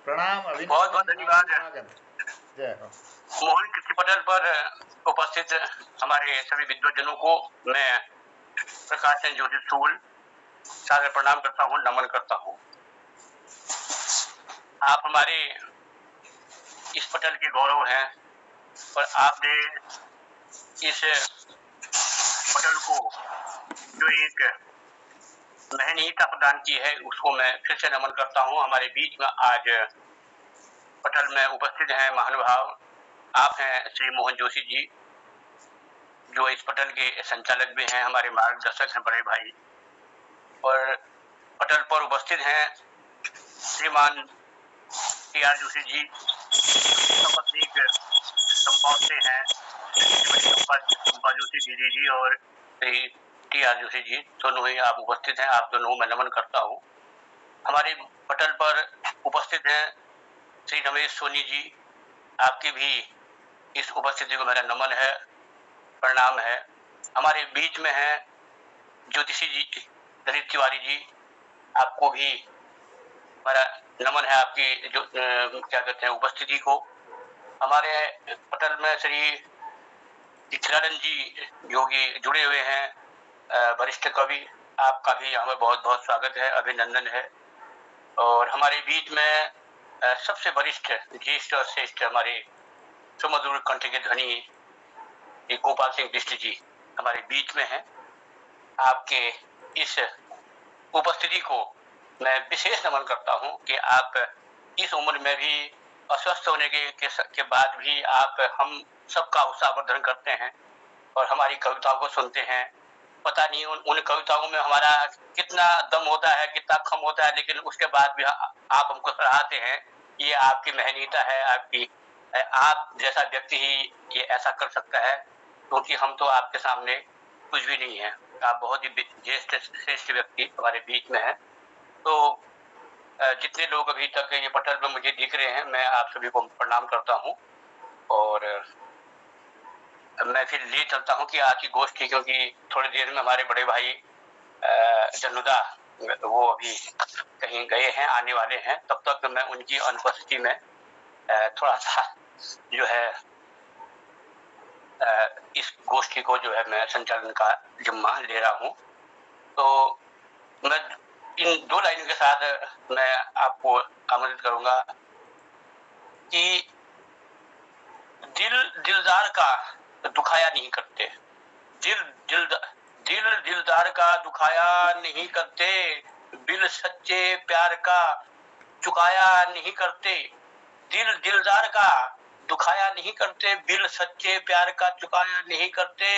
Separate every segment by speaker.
Speaker 1: प्रणाम,
Speaker 2: बहुत बहुत
Speaker 1: अभिनंदन,
Speaker 2: धन्यवाद।
Speaker 1: हार्दिक स्वागत। जय हो।
Speaker 2: मोहन कीर्ति पटल पर उपस्थित हमारे सभी विद्वजनों को मैं प्रकाश चंद्र ज्योति सूल सादर प्रणाम करता हूँ, नमन करता हूँ। आप हमारे इस पटल के गौरव हैं और आपने इस पटल को जो एक महनीयता प्रदान की है उसको मैं फिर से नमन करता हूँ। हमारे बीच में आज पटल में उपस्थित हैं महानुभाव, आप हैं श्री मोहन जोशी जी, जो इस पटल के संचालक भी हैं, हमारे मार्गदर्शक हैं बड़े भाई। और पटल पर उपस्थित हैं श्रीमान टी.आर. जोशी जी, पत्नीक संपादक से हैं श्रीमती चंपा जोशी दीदी जी और श्री टी.आर. जोशी जी, दोनों ही आप उपस्थित हैं। आप दोनों मैं नमन करता हूँ। हमारे पटल पर उपस्थित हैं श्री रमेश सोनी जी, आपकी भी इस उपस्थिति को मेरा नमन है, प्रणाम है। हमारे बीच में है ज्योतिषी जी ललित तिवारी जी, आपको भी मेरा नमन है, आपकी जो क्या कहते हैं उपस्थिति को। हमारे पटल में श्री चित्रानंद जी योगी जुड़े हुए हैं, वरिष्ठ कवि, आपका भी हमें बहुत बहुत स्वागत है, अभिनंदन है। और हमारे बीच में सबसे वरिष्ठ, ज्येष्ठ और श्रेष्ठ हमारे सुमधुर कंठ के ध्वनि गोपाल सिंह बिष्ट जी हमारे बीच में हैं। आपके इस उपस्थिति को मैं विशेष नमन करता हूं कि आप इस उम्र में भी अस्वस्थ होने के बाद भी आप हम सबका उत्साहवर्धन करते हैं और हमारी कविताओं को सुनते हैं। पता नहीं उन कविताओं में हमारा कितना दम होता है, कितना खम होता है, लेकिन उसके बाद भी आप हमको सराहते हैं। ये आपकी महनीयता है, आप जैसा व्यक्ति ही ये ऐसा कर सकता है, क्योंकि हम तो आपके सामने कुछ भी नहीं है। आप बहुत ही ज्येष्ठ श्रेष्ठ व्यक्ति हमारे बीच में है। तो जितने लोग अभी तक ये पटल में मुझे दिख रहे हैं, मैं आप सभी को प्रणाम करता हूँ। और मैं फिर ले चलता हूँ कि आज की गोष्ठी, क्योंकि थोड़ी देर में हमारे बड़े भाई जनुदा वो अभी कहीं गए हैं, आने वाले हैं। तब तक मैं उनकी अनुपस्थिति में थोड़ा सा जो है इस गोष्ठी को जो है मैं संचालन का जिम्मा ले रहा हूँ। तो मैं इन दो लाइनों के साथ मैं आपको आमंत्रित करूंगा कि दिलदार का दुखाया नहीं करते, दिलदार का दुखाया नहीं करते, दिल सच्चे प्यार का चुकाया नहीं करते, दिलदार का दुखाया नहीं करते, दिल सच्चे प्यार का चुकाया नहीं करते।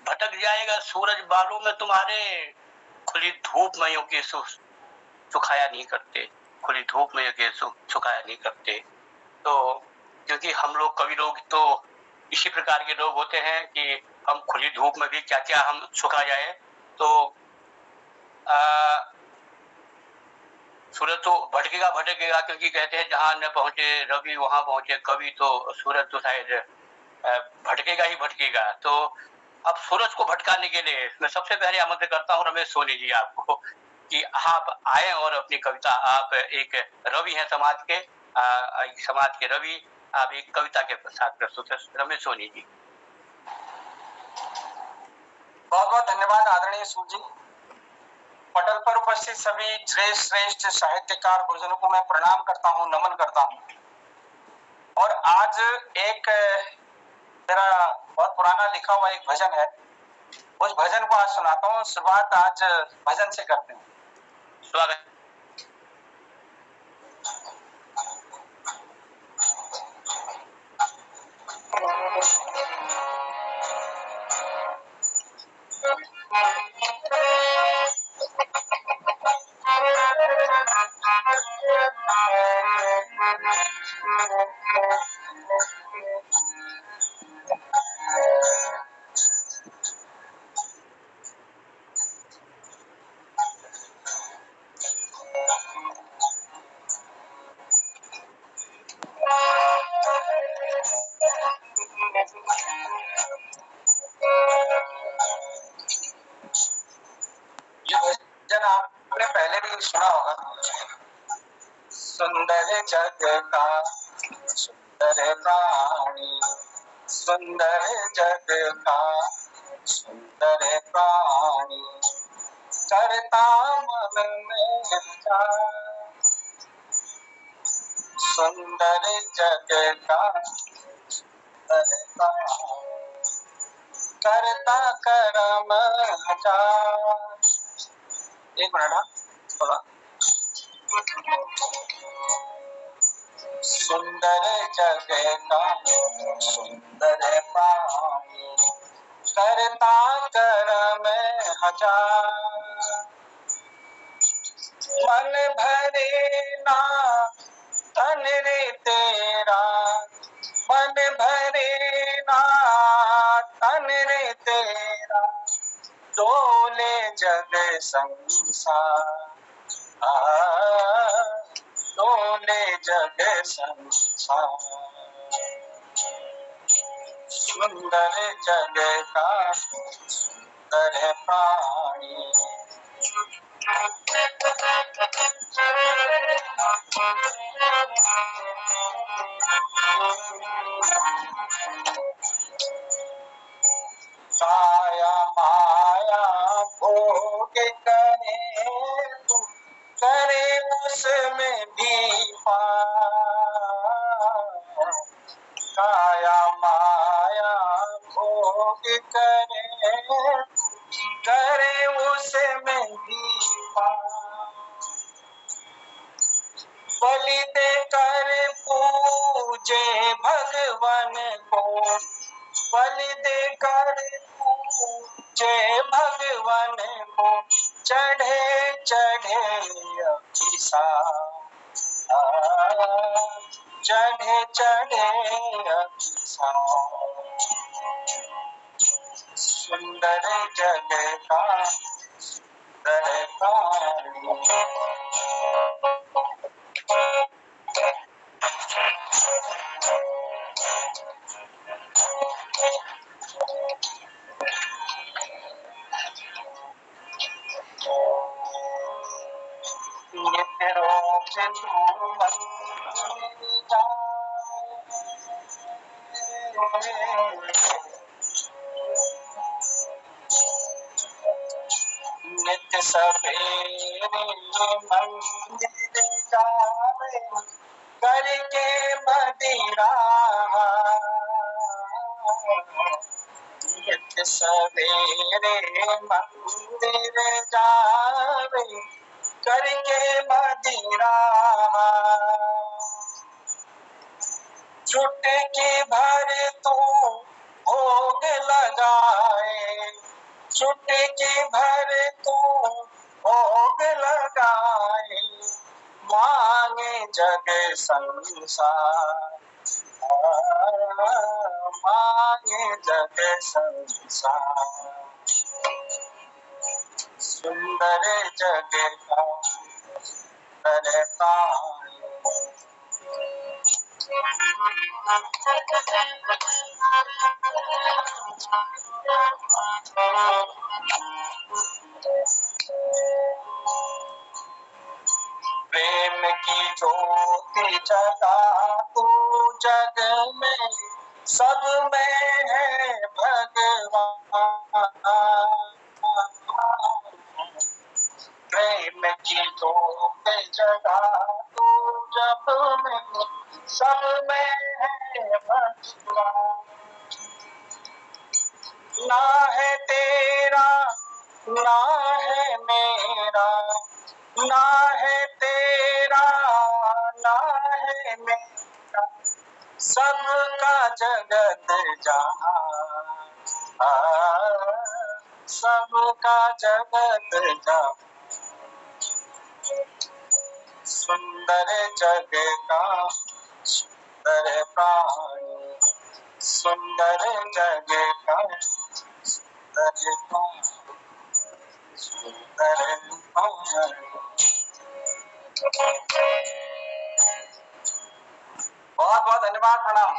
Speaker 2: भटक जाएगा सूरज बालों में तुम्हारे, खुली धूप में यों के सुखाया नहीं करते, खुली धूप में यों के सुखाया नहीं करते। तो क्योंकि हम लोग कवि लोग तो इसी प्रकार के लोग होते हैं कि हम खुली धूप में भी क्या क्या हम सुखा जाए। तो सूरज तो भटकेगा, क्योंकि कहते हैं जहां न पहुंचे रवि वहां पहुंचे कवि। तो सूरज तो शायद भटकेगा ही भटकेगा। तो अब सूरज को भटकाने के लिए मैं सबसे पहले आमंत्रित करता हूँ रमेश सोनी जी आपको कि आप आए और अपनी कविता, आप एक रवि हैं समाज के रवि, आप एक कविता के साथ प्रस्तुत है। रमेश सोनी जी।
Speaker 3: बहुत बहुत धन्यवाद आदरणीय सूल जी। पटल पर उपस्थित सभी श्रेष्ठ साहित्यकार गुरुजनों को मैं प्रणाम करता हूँ, नमन करता हूँ। और आज एक मेरा बहुत पुराना लिखा हुआ एक भजन है, उस भजन को आज सुनाता हूँ। शुरुआत आज भजन से करते हैं।
Speaker 2: स्वागत।
Speaker 3: ये भजन आपने पहले भी सुना होगा। सुंदर जग का सुंदर प्राणी, सुंदर जग का सुंदर प्राणी, करता मन में विचार। सुंदर जग का सुंदर प्राणी, करता कर्म हजार। एक मिनट थोड़ा। सुंदर जग का सुंदर प्राणी, करता कर्म हजार। मन भरे ना तन रे तेरा, मन भरे ना तन रे तेरा, डोले जग संसार। डोले जग संसार। सुंदर जग का सुंदर प्राणी। काया माया भोग करे तू, करे उसमें भी पार। काया माया भोग करे तू, करे उसमें भी पार। बलि दे कर पूजे भगवान को, बलि दे कर पूजे भगवान को, चढ़े चढ़े अभिसार। चढ़े चढ़े अभिसार। सुंदर जग का सुंदर प्राणी। नित्य रोज तू मंदिर जाए, नित्य सवेरे मंदिर जाए, करके मदिरा। नित्य सवेरे मंदिर जावे, करके मदिरा। चुटकी भर तू भोग लगाए, चुटकी भर तू भोग लगाए, मांगे जग संसार। मांगे जग संसार। सुंदर जग का सुंदर प्राणी। प्रेम की ज्योति जगा तू जग में, सब में है भगवान। प्रेम की ज्योति जगा तू जग में, सब में है भगवान। ना है तेरा ना है मेरा, ना है तेरा ना है मेरा, सबका जगत जहां। सबका जगत जहां। सुंदर जग का सुंदर प्राणी, सुंदर जग का सुंदर प्राणी, सुंदर प्राणी। बहुत बहुत धन्यवाद, प्रणाम।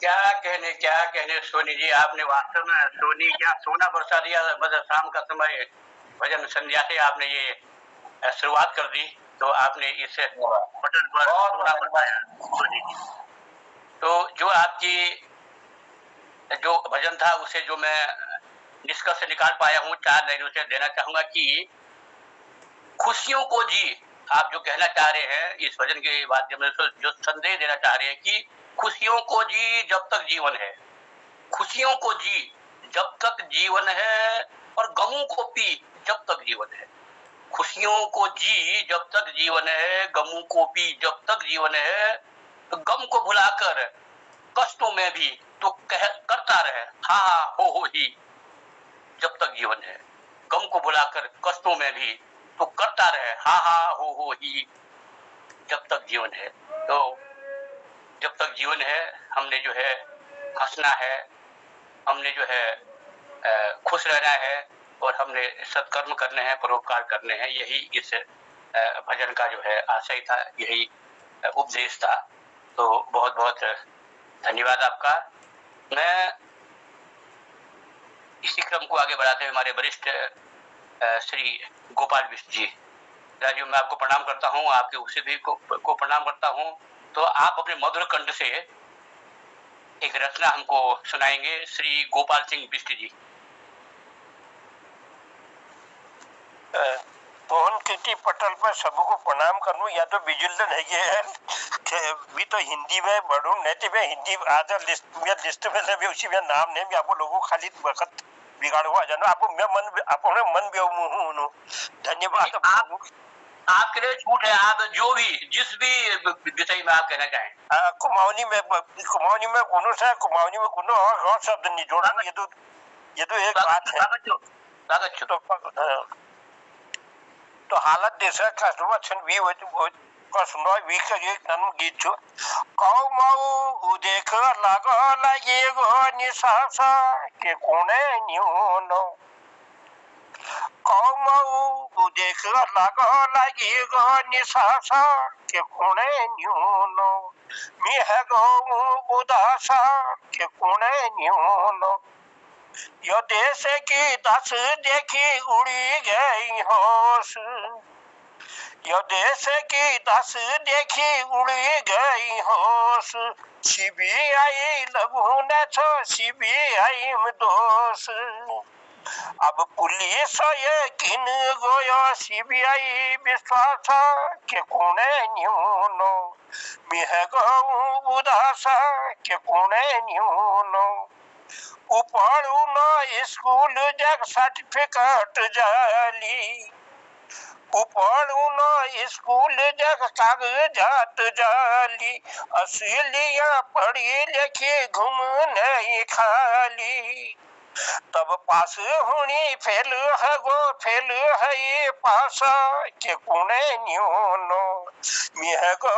Speaker 2: क्या कहने सोनी जी, आपने वास्तव में सोनी क्या सोना बरसा दिया। बस शाम का समय भजन संध्या से आपने ये शुरुआत कर दी। तो आपने इस पटल पर सोना बताया। तो जो आपकी जो भजन था उसे जो मैं निष्कर्ष निकाल पाया हूँ 4 लाइनों से देना चाहूंगा कि खुशियों को जी, आप जो कहना चाह रहे हैं इस भजन के माध्यम से जो संदेश देना चाह रहे हैं कि खुशियों को जी जब तक जीवन है, खुशियों को जी जब तक जीवन है और गमों को पी जब तक जीवन है। खुशियों को जी जब तक जीवन है, गमों को पी जब तक जीवन है, तो गम को भुलाकर कष्टों में भी तो करता रहे हा हा हो ही जब तक जीवन है। गम को भुलाकर कष्टों में भी तो करता रहे हा हा हो ही जब तक जीवन है। तो जब तक जीवन है हमने जो है हंसना है, हमने जो है खुश रहना है और हमने सत्कर्म करने हैं, परोपकार करने हैं। यही इस भजन का जो है आशय था, यही उपदेश था। तो बहुत बहुत धन्यवाद आपका। मैं इसी क्रम को आगे बढ़ाते हुए हमारे वरिष्ठ श्री गोपाल बिष्ट जी, राजीव, मैं आपको प्रणाम करता हूँ, आपके उसे भी को प्रणाम करता हूँ। तो आप अपने मधुर कंठ से एक रचना हमको सुनाएंगे, श्री गोपाल सिंह बिष्ट जी।
Speaker 4: मोहन कीर्ति पटल पर सबको प्रणाम करूं, या तो बिजुल्दन है ये भी तो हिंदी में बढ़ू नहीं तो मैं हिंदी आधा लिस्ट में से भी उसी में नाम नहीं भी आपको लोगों खाली वक्त बिगाड़ हुआ जाना आपको मैं मन अपने मन भी हूं। धन्यवाद।
Speaker 2: आपके लिए छूट है, आप जो भी जिस भी विषय में आप कहना चाहें।
Speaker 4: कुमाऊनी में कुमाऊनी में कोनो और शब्द नहीं जोड़ा। ये तो एक बात है। तो हालत देशा कस्टमर भी कसनो वी का एक नम गीत छो कौमाऊ देख लगा लगे गो निसासा के कोने न्यूनो कौमाऊ देख लगा लगे गो निसासा के कोने न्यूनो मी है गो उदासा के कोने न्यूनो यो देश की दस देखी उड़ी गई होश, यो देश की दस देखी उड़ी गई होश, सीबीआई लगू न छो सीबीआई में दोष। अब पुलिस ये किन गोयो सीबीआई विश्वास के कोने न्यूनो मिह गौ उदासा के कोने न्यूनो उपाड़ू न स्कूल जग सर्टिफिकेट जाली, उपाड़ू न स्कूल जग कागजात जाली, असलियां पढ़ी लिखी घूम नहीं खाली। तब पास हुनी फेल है गो फेल है ये पासा के कुणे न्यूनो मिह गो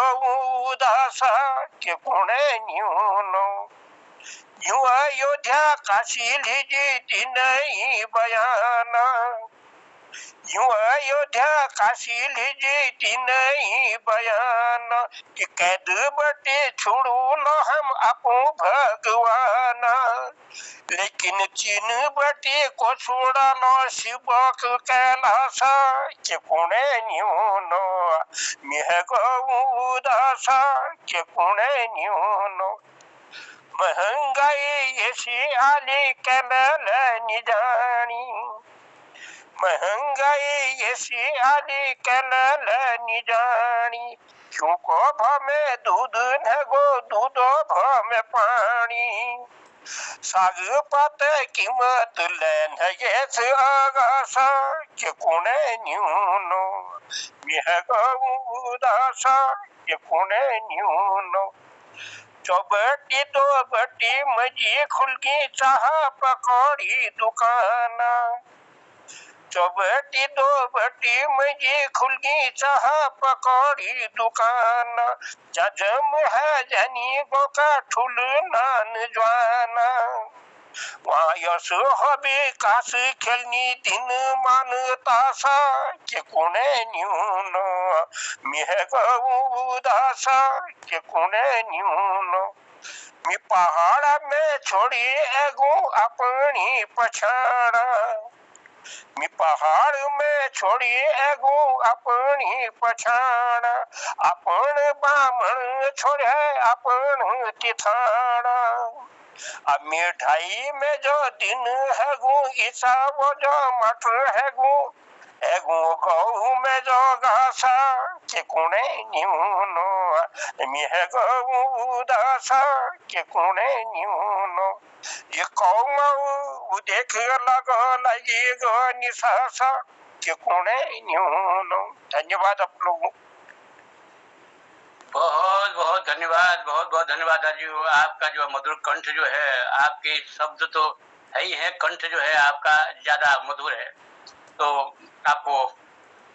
Speaker 4: उदासा के कुणे न्यूनो यूं अयोध्या काशी लीजी नहीं बयाना, यूं अयोध्या काशी लीजी नहीं बयाना कि कैद बटे छुड़ू न हम अपो भगवाना, लेकिन चीन बटे को छोड़ा न शिवक कैलासा के कुणे न्यूनो मिह गौ उदासा के कुणे न्यूनो महंगाई ऐसी आली कमल निजानी, महंगाई ऐसी आली कमल निजानी, क्यों को भमे दूध न गो दूधो भमे पानी, साग पात कीमत लेन है ये आगासा के कुणे न्यूनो मिह गौ उदासा के कुणे न्यूनो चौबटी दो बटी मजी खुलगी चाह पकौड़ी दुकाना, चौबटी दो बटी मजी खुलगी चाह पकौड़ी दुकाना, जजम है जनी गो का ठुल नान ज्वाना, वहाँ यश हबी काश खेलनी दिन मान तासा के कुणे न्यूनो मिह गौ उदासा के कुणे न्यूनो मी पहाड़ में छोड़ी एगो अपनी पछाड़ा, मी पहाड़ में छोड़िए एगो अपनी पछाड़, अपन बामण छोड़े अपन तिथाड़ा। अब मिठाई में जो दिन है गो ईसा वो जो मटर है गो गौ में जो घासा के कुणे न्यूनो मी है गौ उदासा के कुणे न्यूनो ये कौ देख लगी गो निसासा के कुणे न्यूनो। धन्यवाद आप लोगों।
Speaker 2: बहुत बहुत धन्यवाद, बहुत बहुत धन्यवाद राजीव। आपका जो मधुर कंठ जो है, आपके शब्द तो है ही है, कंठ जो है आपका ज्यादा मधुर है। तो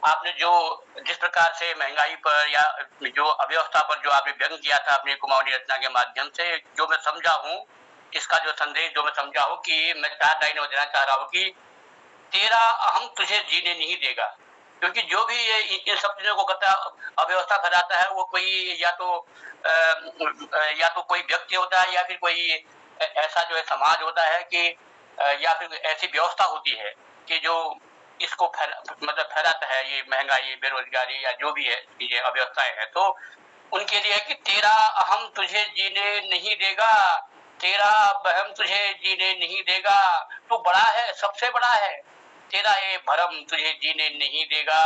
Speaker 2: आपने जो जिस प्रकार से महंगाई पर या जो अव्यवस्था पर जो आपने व्यंग किया था अपनी कुमाऊनी रचना के माध्यम से, जो मैं समझा हूँ, इसका जो संदेश जो मैं समझा हूँ कि मैं 4 लाइनें देना चाह रहा हूँ कि तेरा अहम तुझे जीने नहीं देगा। क्योंकि जो भी ये इन सब चीजों को करता अव्यवस्था फैलाता है, वो कोई या तो कोई व्यक्ति होता है या फिर कोई ऐसा जो है समाज होता है कि या फिर ऐसी व्यवस्था होती है कि जो इसको फैलाता है, ये महंगाई, बेरोजगारी या जो भी है चीजें अव्यवस्थाएं हैं, तो उनके लिए कि तेरा अहम तुझे जीने नहीं देगा, तेरा बहम तुझे जीने नहीं देगा, तू बड़ा है, सबसे बड़ा है, तेरा ये भरम तुझे जीने नहीं देगा।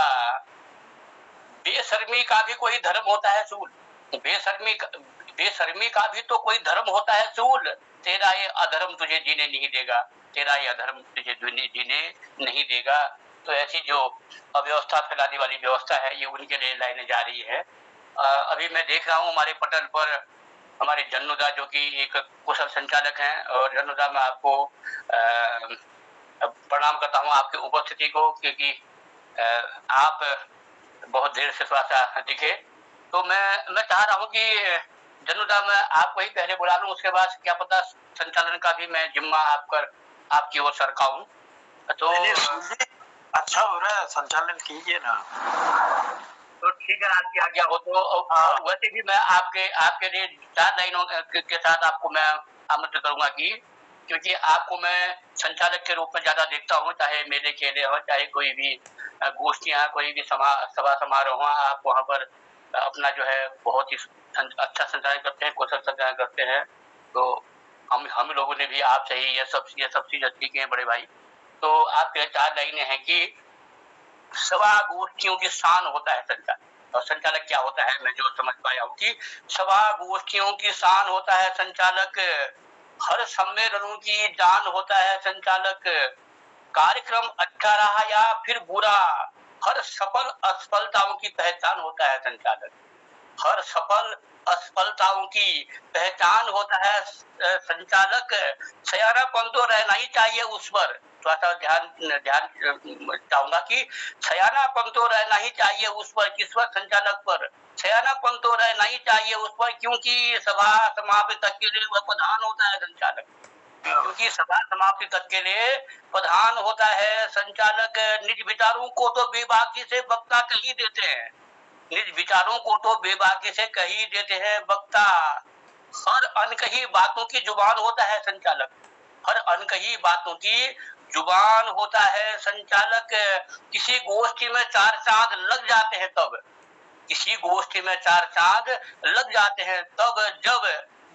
Speaker 2: बेशर्मी का भी कोई धर्म होता है सूल, बेशर्मी का भी तो कोई धर्म होता है सूल, तेरा ये अधर्म तुझे जीने नहीं देगा, तेरा ये अधर्म तुझे जीने नहीं देगा। तो ऐसी जो अव्यवस्था फैलाने वाली व्यवस्था है, ये उनके लिए लाइनें जा रही है। अभी मैं देख रहा हूँ हमारे पटल पर हमारे जन्नुदा जो कि एक कुशल संचालक हैं, और जन्नुदा मैं आपको प्रणाम करता हूँ आपकी उपस्थिति को, क्योंकि आप बहुत देर से थोड़ा सा दिखे। तो मैं चाह रहा हूँ कि जन्नुदा मैं आपको ही पहले बुला लूँ, उसके बाद क्या पता संचालन का भी मैं जिम्मा आपकी ओर सरकाऊं। तो
Speaker 4: अच्छा हो रहा है, संचालन कीजिए ना।
Speaker 2: तो ठीक है, आपकी आज्ञा हो तो। वैसे भी मैं आपके लिए 4 लाइनों के साथ आपको मैं आमंत्रित करूंगा कि क्योंकि आपको मैं संचालक के रूप में ज्यादा देखता हूँ, चाहे मेले खेले हो, चाहे कोई भी गोष्ठियां, कोई भी सभा समारोह हो, आप वहाँ पर अपना जो है बहुत ही अच्छा संचालन करते हैं, कुशल संचालन करते हैं। तो हम लोगों ने भी आपसे ही ये सब चीजें सीखे हैं बड़े भाई। तो आपके 4 लाइनें हैं कि सभा गोष्ठियों की शान होता है संचालक, और संचालक क्या होता है मैं जो समझ पाया हूँ कि सभा गोष्ठियों की शान होता है संचालक, हर सम्मेलनों की जान होता है संचालक, कार्यक्रम अच्छा रहा या फिर बुरा, हर सफल असफलताओं की पहचान होता है संचालक, हर सफल असफलताओं की पहचान होता है संचालक। सयानापन तो रहना ही चाहिए उस पर, थोड़ा सा ध्यान चाहूंगा कि सयानापन तो रहना ही चाहिए उस पर, किस पर, संचालक पर सयानापन तो रहना ही चाहिए उस पर, क्योंकि सभा समाप्ति तक के लिए वह प्रधान होता है संचालक, क्योंकि सभा समाप्ति तक के लिए प्रधान होता है संचालक। निज विचारों को तो बेबाकी से वक्ता कह ही देते हैं, निज विचारों को तो बेबाकी से कह ही देते हैं वक्ता, हर अनकही बातों की जुबान होता है संचालक, हर अनकही बातों की जुबान होता है संचालक। किसी गोष्ठी में 4 चांद लग जाते हैं तब, किसी गोष्ठी में 4 चांद लग जाते हैं तब, जब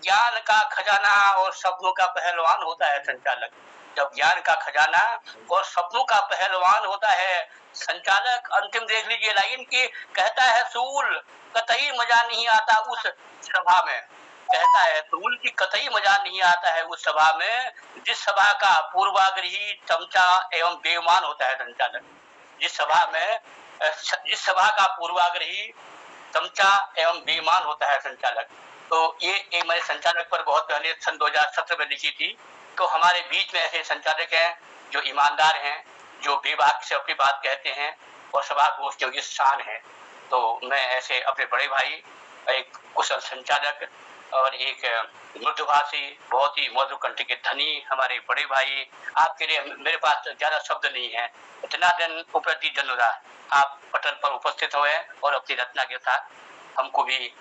Speaker 2: ज्ञान का खजाना और शब्दों का पहलवान होता है संचालक, जब ज्ञान का खजाना और शब्दों का पहलवान होता है संचालक। अंतिम देख लीजिए लाइन की, कहता है सूल कतई मजा नहीं आता उस सभा में, कहता है सूल की कतई मजा नहीं आता है उस सभा में, जिस सभा का पूर्वाग्रही चमचा एवं बेईमान होता है संचालक, जिस सभा का पूर्वाग्रही चमचा एवं बेईमान होता है संचालक। तो ये मैंने संचालक पर बहुत पहले सन 2017 में लिखी थी। तो हमारे बीच में ऐसे संचालक हैं जो ईमानदार हैं, जो बेबाक से अपनी बात कहते हैं और सभा गोष्ठियों की शान है। तो मैं ऐसे अपने बड़े भाई, एक कुशल संचालक और एक मृदुभाषी, बहुत ही मधुर कंठ के धनी हमारे बड़े भाई, आपके लिए मेरे पास ज्यादा शब्द नहीं है। इतना दिन उपलब्धि जन्नुदा आप पटल पर उपस्थित हुए और अपनी रचना के साथ हमको भी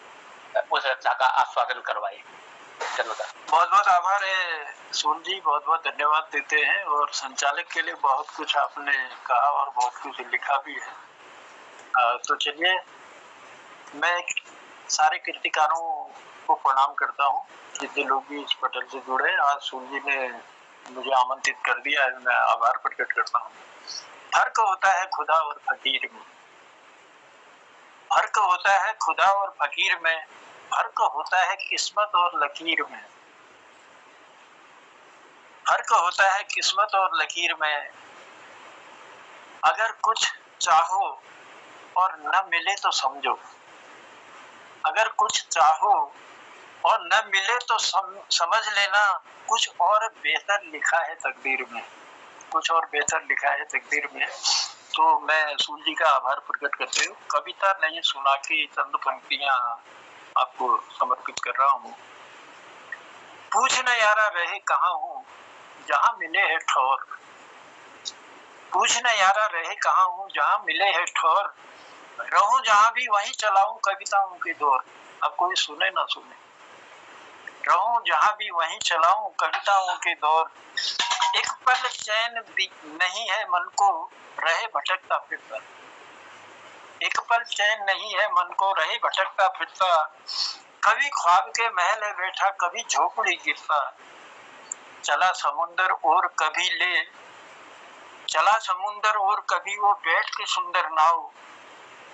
Speaker 2: उस रचना का आस्वादन करवाए। धन्यवाद।
Speaker 5: बहुत बहुत आभार है सोन जी, बहुत बहुत धन्यवाद देते हैं। और संचालक के लिए बहुत कुछ आपने कहा और बहुत कुछ लिखा भी है। तो चलिए, मैं सारे कृतिकारों को प्रणाम करता हूँ, जितने लोग भी इस पटल से जुड़े। आज सोन जी ने मुझे आमंत्रित कर दिया है, मैं आभार प्रकट करता हूँ। फर्क होता है खुदा और फकीर में, फर्क होता है खुदा और फकीर में, फर्क होता है किस्मत और लकीर में, फर्क होता है किस्मत और लकीर में। अगर कुछ चाहो और न मिले तो समझो, अगर कुछ चाहो और न मिले तो समझ लेना कुछ और बेहतर लिखा है तकदीर में, कुछ और बेहतर लिखा है तकदीर में। तो मैं सूल जी का आभार प्रकट करते हुए कविता नहीं सुना के चंद पंक्तियां आपको समर्पित कर रहा हूँ। पूछ न यारा रहे कहाँ हूँ जहाँ मिले है ठौर, पूछ न यारा रहे कहाँ हूँ जहाँ मिले है ठौर, रहूं जहाँ भी वहीं चलाऊं कविताओं की दौर। अब कोई सुने ना सुने, रहूं जहाँ भी वहीं चलाऊं कविताओं की दौर। एक पल चैन भी नहीं है मन को रहे भटकता फिरता, एक पल चैन नहीं है मन को रहे भटकता फिरता। कभी ख्वाब के महल है बैठा कभी झोपड़ी गिरता, चला समुंदर और कभी ले, चला समुंदर और कभी वो बैठ के सुंदर नाव,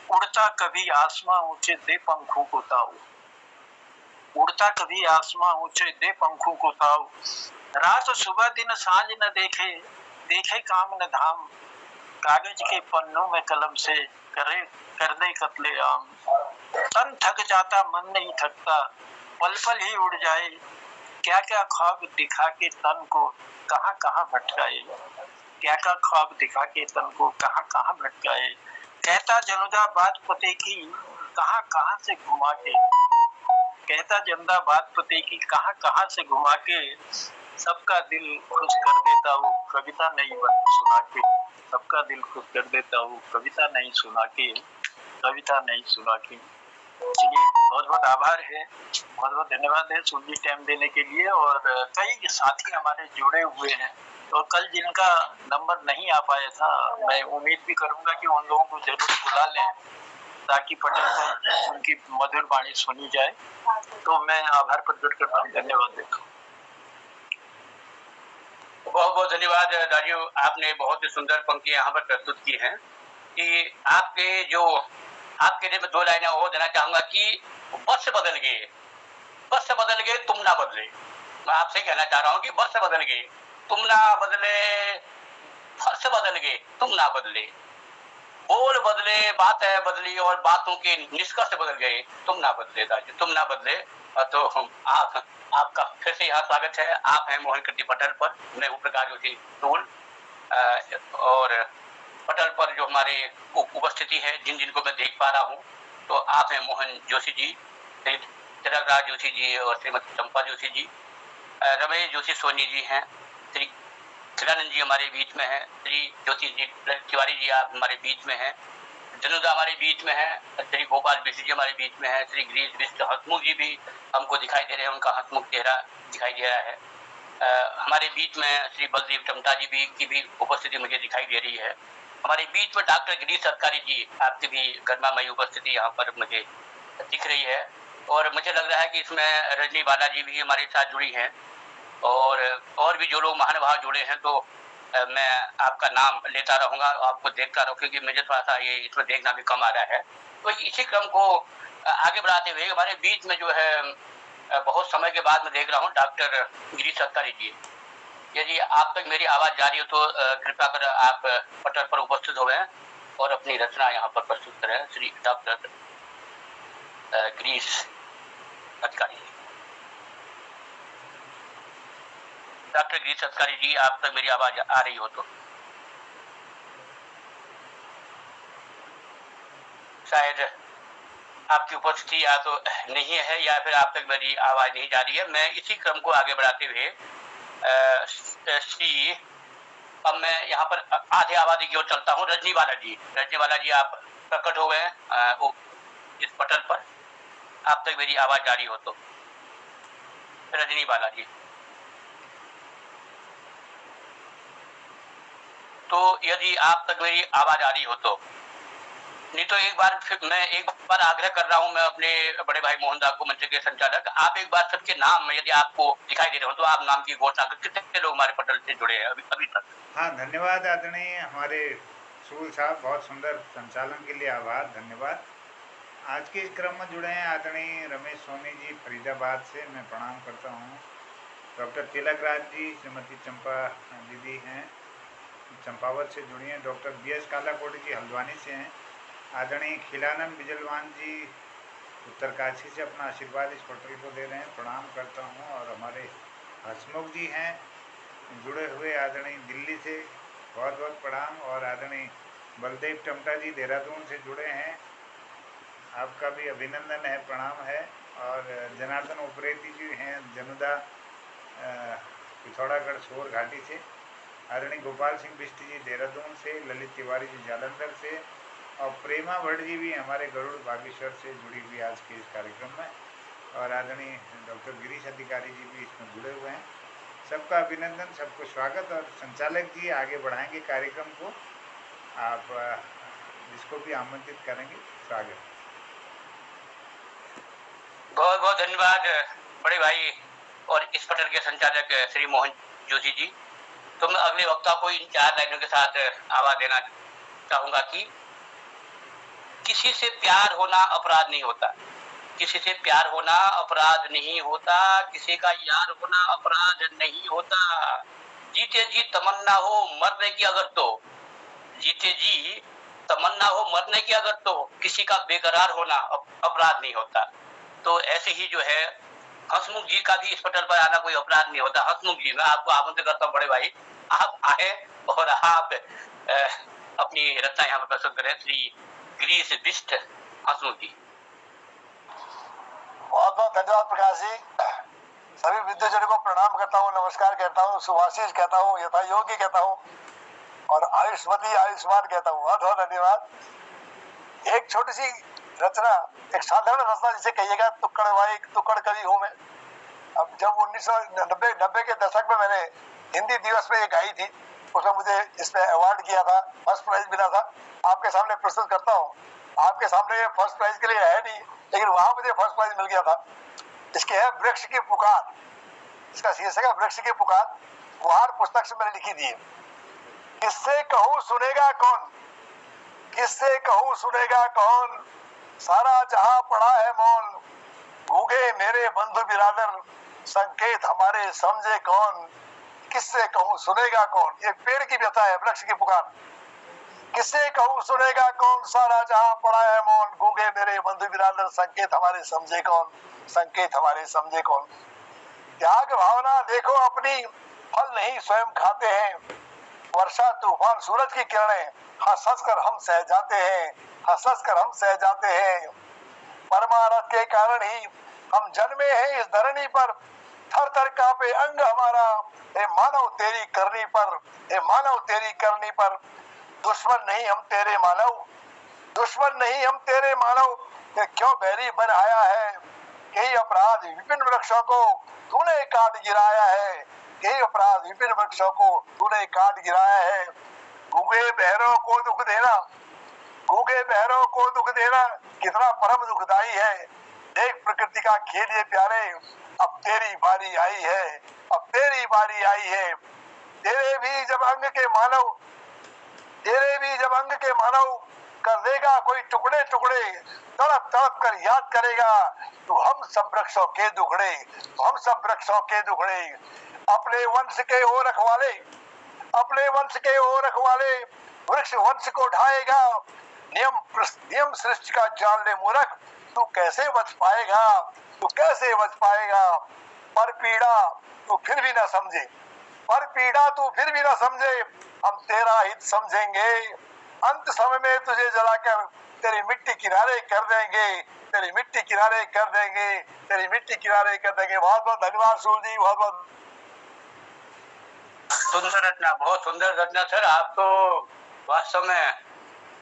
Speaker 5: उड़ता कभी आसमां ऊंचे दे पंखों को ताव, उड़ता कभी आसमां ऊंचे दे पंखों को ताव। रात सुबह दिन सांझ न देखे, देखे काम न धाम, कागज के पन्नों में कलम से करे कर दे कत्ले आम। तन थक जाता मन नहीं थकता, पल पल ही उड़ जाए, क्या क्या ख्वाब दिखा के तन को कहां कहां भटकाए, क्या क्या ख्वाब दिखा के तन को कहां कहां भटकाए। कहता जनुदा बात पते की कहां कहां से घुमा के, कहता जनुदा बात पते की कहां कहां से घुमा के, सबका दिल खुश कर देता हूँ कविता नहीं बन सुना के, सबका दिल खुश कर देता हूँ कविता नहीं सुना के, कविता नहीं सुना के। चलिए, बहुत बहुत आभार है, बहुत बहुत धन्यवाद है सुन जी टाइम देने के लिए। और कई साथी हमारे जुड़े हुए हैं, तो कल जिनका नंबर नहीं आ पाया था, मैं उम्मीद भी करूंगा कि उन लोगों को जरूर बुला लें ताकि पटल पर उनकी मधुर वाणी सुनी जाए। तो मैं आभार प्रकट करता हूँ, धन्यवाद देता हूँ।
Speaker 2: बहुत बहुत धन्यवाद राजीव, आपने बहुत ही सुंदर पंक्तियां यहाँ पर प्रस्तुत की हैं कि आपके लिए मैं दो लाइनें और देना चाहूंगा कि बस बदल गए, बस बदल गए तुम ना बदले। मैं आपसे कहना चाह रहा हूँ कि बस बदल गए तुम ना बदले, फर्श बदल गए तुम ना बदले, बोल बदले बातें बदली और बातों के निष्कर्ष बदल गए तुम ना बदले राजीव, तुम ना बदले। तो आपका फिर से यहाँ स्वागत है। आप हैं मोहन कृति पटल पर, मैं हूँ प्रकाश जोशी टूल। और पटल पर जो हमारे उपस्थिति है, जिन जिनको मैं देख पा रहा हूँ, तो आप हैं मोहन जोशी जी, श्री तिलकराज जोशी जी और श्रीमती चंपा जोशी जी, रमेश जोशी सोनी जी हैं, श्री खिलानंद जी हमारे बीच में हैं, श्री ज्योति जी तिवारी जी आप हमारे बीच में हैं, जनुदा हमारे बीच में है, श्री गोपाल बिस्सी जी हमारे बीच में है, श्री गिरीश बिस्ट हसमुख जी भी हमको दिखाई दे रहे हैं, उनका हसमुख चेहरा दिखाई दे रहा है। हमारे बीच में श्री बलदेव टमटा जी भी की भी उपस्थिति मुझे दिखाई दे रही है। हमारे बीच में डॉक्टर गिरीश सरकारी जी, आपकी भी गर्मामयी उपस्थिति यहाँ पर मुझे दिख रही है। और मुझे लग रहा है कि इसमें रजनी बालाजी भी हमारे साथ जुड़ी हैं, और भी जो लोग महानुभाव जुड़े हैं। तो मैं आपका नाम लेता रहूंगा, आपको देखता रहूँ, क्योंकि मुझे थोड़ा सा ये इसमें देखना भी कम आ रहा है। तो इसी क्रम को आगे बढ़ाते हुए हमारे बीच में जो है बहुत समय के बाद मैं देख रहा हूँ डॉक्टर गिरीश सरकारी जी। यदि आप तक मेरी आवाज जा रही हो तो कृपया कर आप पटल पर उपस्थित हो गए और अपनी रचना यहाँ पर प्रस्तुत करें। श्री डॉक्टर गिरीश सरकारी, डॉक्टर गिरीश सरकारी जी, आप तक मेरी आवाज आ रही हो तो शायद आपकी उपस्थिति या तो नहीं है या फिर आप तक मेरी आवाज नहीं जा रही है। मैं इसी क्रम को आगे बढ़ाते हुए अब मैं यहाँ पर आधे आबादी की ओर चलता हूँ। रजनी वाला जी आप प्रकट हो गए इस पटल पर, आप तक मेरी आवाज जा रही हो तो रजनी बालाजी। तो यदि आप तक मेरी आवाज आ रही हो तो, नहीं तो मैं एक बार आग्रह कर रहा हूं, मैं अपने बड़े भाई मोहनदास को, मंच के संचालक, आप एक बार सबके नाम यदि आपको दिखाई दे रहे हो तो आप नाम की घोषणा कर, कितने लोग हमारे पटल से जुड़े हैं अभी तक।
Speaker 1: हाँ, धन्यवाद आदरणीय हमारे सूल साहब, बहुत सुंदर संचालन के लिए आभार, धन्यवाद। आज के इस क्रम में जुड़े हैं आदरणीय रमेश सोनी जी फरीदाबाद से, मैं प्रणाम करता हूँ। डॉक्टर तिलक राज जी, श्रीमती चंपा दीदी हैं चंपावत से जुड़ी हैं। डॉक्टर BS कालाकोटी जी हल्द्वानी से हैं। आदरणीय खिलानंद बिजलवान जी उत्तरकाशी से अपना आशीर्वाद इस पटल को दे रहे हैं, प्रणाम करता हूँ। और हमारे हसमुख जी हैं जुड़े हुए आदरणीय दिल्ली से, बहुत बहुत प्रणाम। और आदरणीय बलदेव टमटा जी देहरादून से जुड़े हैं, आपका भी अभिनंदन है, प्रणाम है। और जनार्दन उप्रेती जी हैं जनुदा पिथौरागढ़ सोर घाटी से। आदरणीय गोपाल सिंह बिष्ट जी देहरादून से, ललित तिवारी जी जालंधर से, और प्रेमा भट्ट जी भी हमारे गरुड़ बागेश्वर से जुड़ी हुई आज के इस कार्यक्रम में। और आदरणीय डॉक्टर गिरीश अधिकारी जी भी इसमें जुड़े हुए हैं। सबका अभिनंदन, सबको स्वागत। और संचालक जी आगे बढ़ाएंगे कार्यक्रम को, आप जिसको भी आमंत्रित करेंगे, स्वागत।
Speaker 2: बहुत बहुत धन्यवाद बड़े भाई और इस पटल के संचालक श्री मोहन जोशी जी। तो मैं अगले वक्ता को इन 4 लाइनों के साथ आवाज देना चाहूंगा कि किसी से प्यार होना अपराध नहीं होता, किसी से प्यार होना अपराध नहीं होता, किसी का यार होना अपराध नहीं होता। जीते जी तमन्ना हो मरने की अगर तो, जीते जी तमन्ना हो मरने की अगर तो, किसी का बेकरार होना अपराध नहीं होता। तो ऐसे ही जो है हसमुख जी का भी इस पटल पर आना कोई अपराध नहीं होता। हसमुख जी, मैं आपको आमंत्रित करता हूँ बड़े भाई, आप आए और आप अपनी रचना यहाँ पर प्रस्तुत करें। श्री गिरीश बिष्ट हसमुख जी।
Speaker 6: बहुत बहुत धन्यवाद प्रकाश जी। सभी विद्याजनों को प्रणाम करता हूँ, नमस्कार कहता हूँ, सुभाषिष कहता हूँ, यथा योगी कहता हूँ, और आयुष्मती आयुष्मान कहता हूँ। बहुत बहुत धन्यवाद। एक छोटी सी रचना, एक साधारण रचना जिसे कहिएगा, तुक्कड़ कवि हूँ मैं। अब जब 1990 के दशक में मैंने हिंदी दिवस में ये गाई थी, उसमें मुझे इसमें अवार्ड किया था, फर्स्ट प्राइज मिला था। आपके सामने प्रस्तुत करता हूँ। आपके सामने ये फर्स्ट प्राइज के लिए है नहीं, लेकिन वहां मुझे फर्स्ट प्राइज मिल गया था। इसके है वृक्ष की पुकार, इसका शीर्षक है वृक्ष की पुकार। गुहार पुस्तक से मैंने लिखी थी। किससे कहूँ सुनेगा कौन, किससे कहूँ सुनेगा कौन, सारा जहां पड़ा है मौन, भूखे मेरे बंधु बिरादर, संकेत हमारे समझे कौन। किससे कहूँ सुनेगा कौन, ये पेड़ की व्यथा है, वृक्ष की पुकार। किससे कहूँ सुनेगा कौन, सारा जहां पड़ा है मौन, भूखे मेरे बंधु बिरादर, संकेत हमारे समझे कौन, संकेत हमारे समझे कौन। त्याग भावना देखो अपनी, फल नहीं स्वयं खाते हैं, वर्षा तूफान सूरज की किरणें, हंस हंस कर हम सह जाते हैं, हंस हंस कर हम सह जाते हैं। परमारथ के कारण ही हम जन्मे हैं इस धरनी पर, थर थर कांपे अंग हमारा, हे मानव तेरी करनी पर, हे मानव तेरी करनी पर। दुश्मन नहीं हम तेरे मानव, दुश्मन नहीं हम तेरे मानव, ये क्यों बैरी बन आया है। यही अपराध विभिन्न वृक्षों को तूने काट गिराया है, यही अपराध विभिन्न वृक्षों को तूने काट गिराया है। गूंगे बहरों को दुख देना, गूंगे बहरों को दुख देना कितना परम दुखदाई है। देख प्रकृति का खेल ये प्यारे, अब तेरी बारी आई है, अब तेरी बारी आई है। तेरे भी जब अंग के मानव, तेरे भी जब अंग के मानव कर देगा कोई टुकड़े टुकड़े, तड़प तड़प कर याद करेगा तू हम सब वृक्षों के दुखड़े, हम सब वृक्षों के दुखड़े। अपने वंश के ओ रखवाले, अपने वंश के ओ रखवाले, वृक्ष वंश को ढाएगा। नियम सृष्टि का जान ले मूर्ख, तू कैसे बच पाएगा, तू कैसे बच पाएगा। पर पीड़ा तू फिर भी ना समझे, पर पीड़ा तू फिर भी ना समझे, हम तेरा हित समझेंगे। अंत समय में तुझे जलाकर तेरी मिट्टी किनारे कर देंगे, तेरी मिट्टी किनारे कर देंगे, तेरी मिट्टी किनारे कर देंगे। बहुत बहुत धन्यवाद सूर जी, बहुत बहुत
Speaker 2: सुंदर रचना, बहुत सुंदर रचना सर। आप तो वास्तव में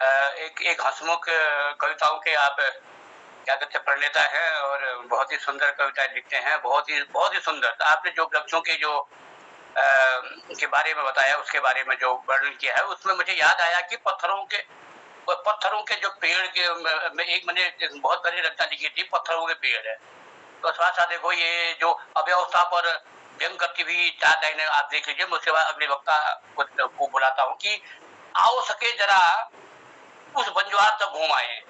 Speaker 2: एक हंसमुख कविताओं के आप क्या कहते हैं प्रणेता है और बहुत ही सुंदर कविता लिखते हैं, बहुत ही सुंदर। आपने जो वृक्षों के जो के बारे में बताया, उसके बारे में जो वर्णन किया है, उसमें मुझे याद आया कि पत्थरों के जो पेड़ के एक मैंने बहुत बड़ी रचना लिखी थी, पत्थरों के पेड़ है। तो साथ साथ देखो ये जो अव्यवस्था पर व्यंग करती हुई 4 लाइनें आप देख लीजिए। उसके बाद अगले वक्ता को बुलाता हूँ कि आओ सके जरा उस बंजवार तक घूम आए,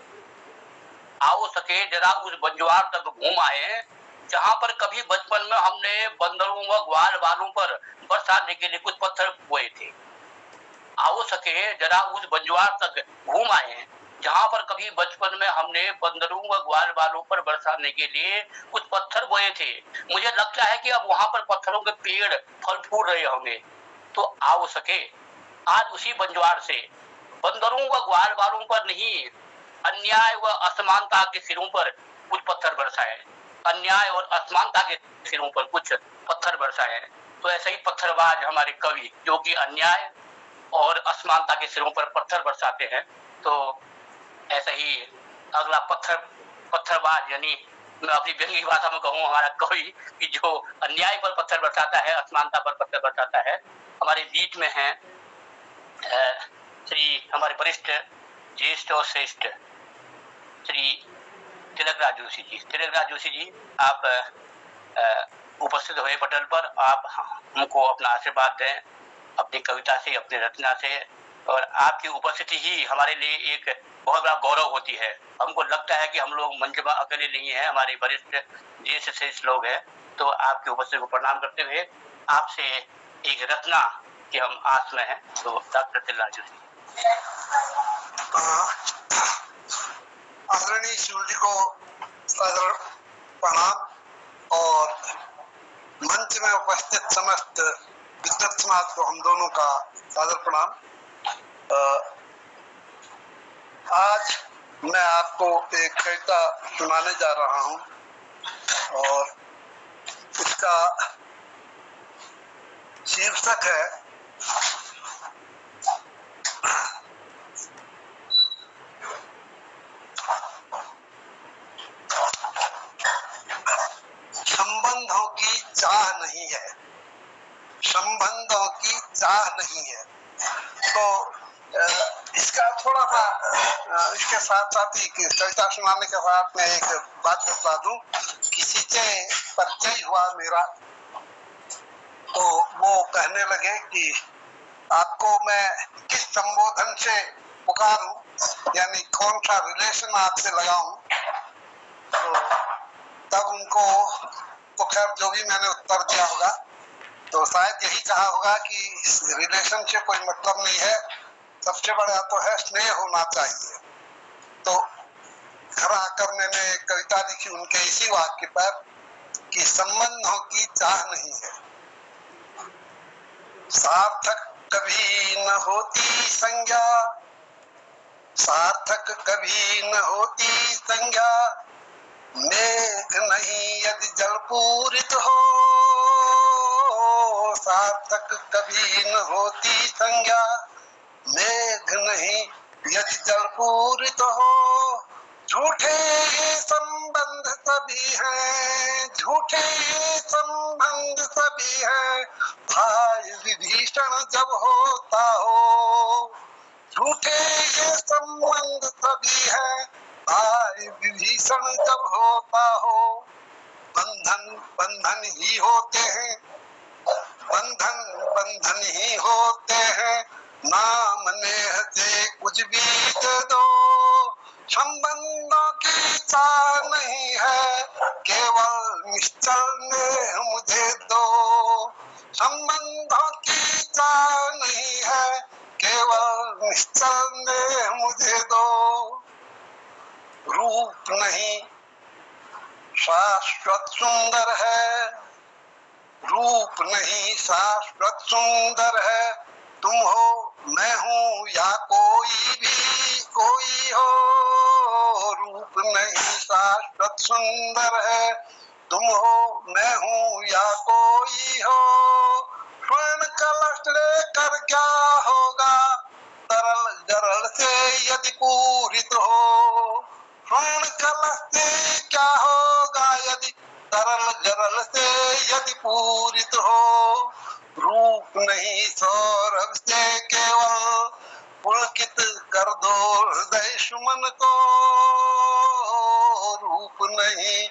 Speaker 2: आओ सके जरा उस बंजवार तक घूम आए, जहां पर कभी बचपन में हमने बंदरों व ग्वाल बालों पर बरसाने के लिए कुछ पत्थर बोए थे। आओ सके जरा उस बंजवार तक घूम आए, जहां पर कभी बचपन में हमने बंदरों व ग्वाल बालों पर बरसाने के लिए कुछ पत्थर बोए थे। मुझे लगता है कि अब वहां पर पत्थरों के पेड़ फल फूल रहे होंगे। तो आओ सके आज उसी बंजवार से बंदरों व ग्वाल बालों पर नहीं, अन्याय व असमानता के सिरों पर कुछ पत्थर बरसाए, अन्याय और असमानता के सिरों पर कुछ पत्थर बरसाए। तो ऐसे ही पत्थरबाज हमारे कवि जो कि अन्याय और असमानता के सिरों पर पत्थर बरसाते हैं। तो ऐसा ही अगला पत्थरबाज, यानी मैं अपनी व्यंग्य भाषा में कहूँ, हमारा कवि कि जो अन्याय पर पत्थर बरसाता है, असमानता पर पत्थर बरसाता है, हमारे बीच में है श्री हमारे वरिष्ठ ज्येष्ठ और श्रेष्ठ श्री तिलकराज जोशी जी। तिलकराज जोशी जी, आप उपस्थित हुए पटल पर। आप हमको अपना आशीर्वाद दें अपनी कविता से, अपनी रचना से, और आपकी उपस्थिति ही हमारे लिए एक बहुत बड़ा गौरव होती है। हमको लगता है कि हम लोग मंच पर अकेले नहीं है, हमारे वरिष्ठ ज्येष्ठ श्रेष्ठ लोग हैं। तो आपकी उपस्थिति को प्रणाम करते हुए आपसे एक रचना की हम आस में हैं। तो डॉक्टर तिलकराज जोशी।
Speaker 6: आदरणीय शिव जी को सादर प्रणाम और मंच में उपस्थित समस्त विद्वत समाज को हम दोनों का सादर प्रणाम। आज मैं आपको एक कविता सुनाने जा रहा हूं और इसका शीर्षक है संबंधों की चाह नहीं है, संबंधों की चाह नहीं है। तो इसका थोड़ा सा इसके साथ साथ ही कविता सुनाने के साथ मैं एक बात बता दूं। किसी से परिचय हुआ मेरा, तो वो कहने लगे कि आपको मैं किस संबोधन से पुकारूं, यानी कौन सा रिलेशन आपसे लगाऊं। तो तब उनको तो खैर जो भी मैंने उत्तर दिया होगा, तो शायद यही कहा होगा कि रिलेशन से कोई मतलब नहीं है, सबसे बड़ा तो है स्नेह होना चाहिए। तो घर आकर मैंने एक कविता लिखी उनके इसी वाक्य पर कि संबंधों की चाह नहीं है, सार्थक कभी न होती संज्ञा, सार्थक कभी न होती संज्ञा, मेघ नहीं यदि जल पूरित हो, सार्थक कभी न होती संज्ञा, मेघ नहीं यदि जल पूरित हो। झूठे ये संबंध सभी हैं, झूठे ये संबंध सभी हैं, भाई विभीषण जब होता हो। झूठे ये संबंध सभी हैं, भाई विभीषण जब होता हो। बंधन बंधन ही होते हैं, बंधन बंधन ही होते हैं, नाम नेह से कुछ भी दे दो। संबंधों की चाह नहीं है, केवल निश्चल नेह मुझे दो। संबंधों की चाह नहीं है, केवल निश्चल नेह मुझे दो। रूप नहीं शाश्वत सुंदर है, रूप नहीं शाश्वत सुंदर है, तुम हो मैं हूँ या कोई भी कोई हो। रूप नहीं शाश्वत सुंदर है, तुम हो मैं हूँ या कोई हो। स्वर्ण कलश लेकर क्या होगा, तरल जरल से यदि पूरित हो।
Speaker 7: ऋण कलह से क्या होगा यदि तरल गरल से यदि पूरित हो। रूप नहीं सौरभ से केवल पुलकित कर दो हृदय सुमन को। रूप नहीं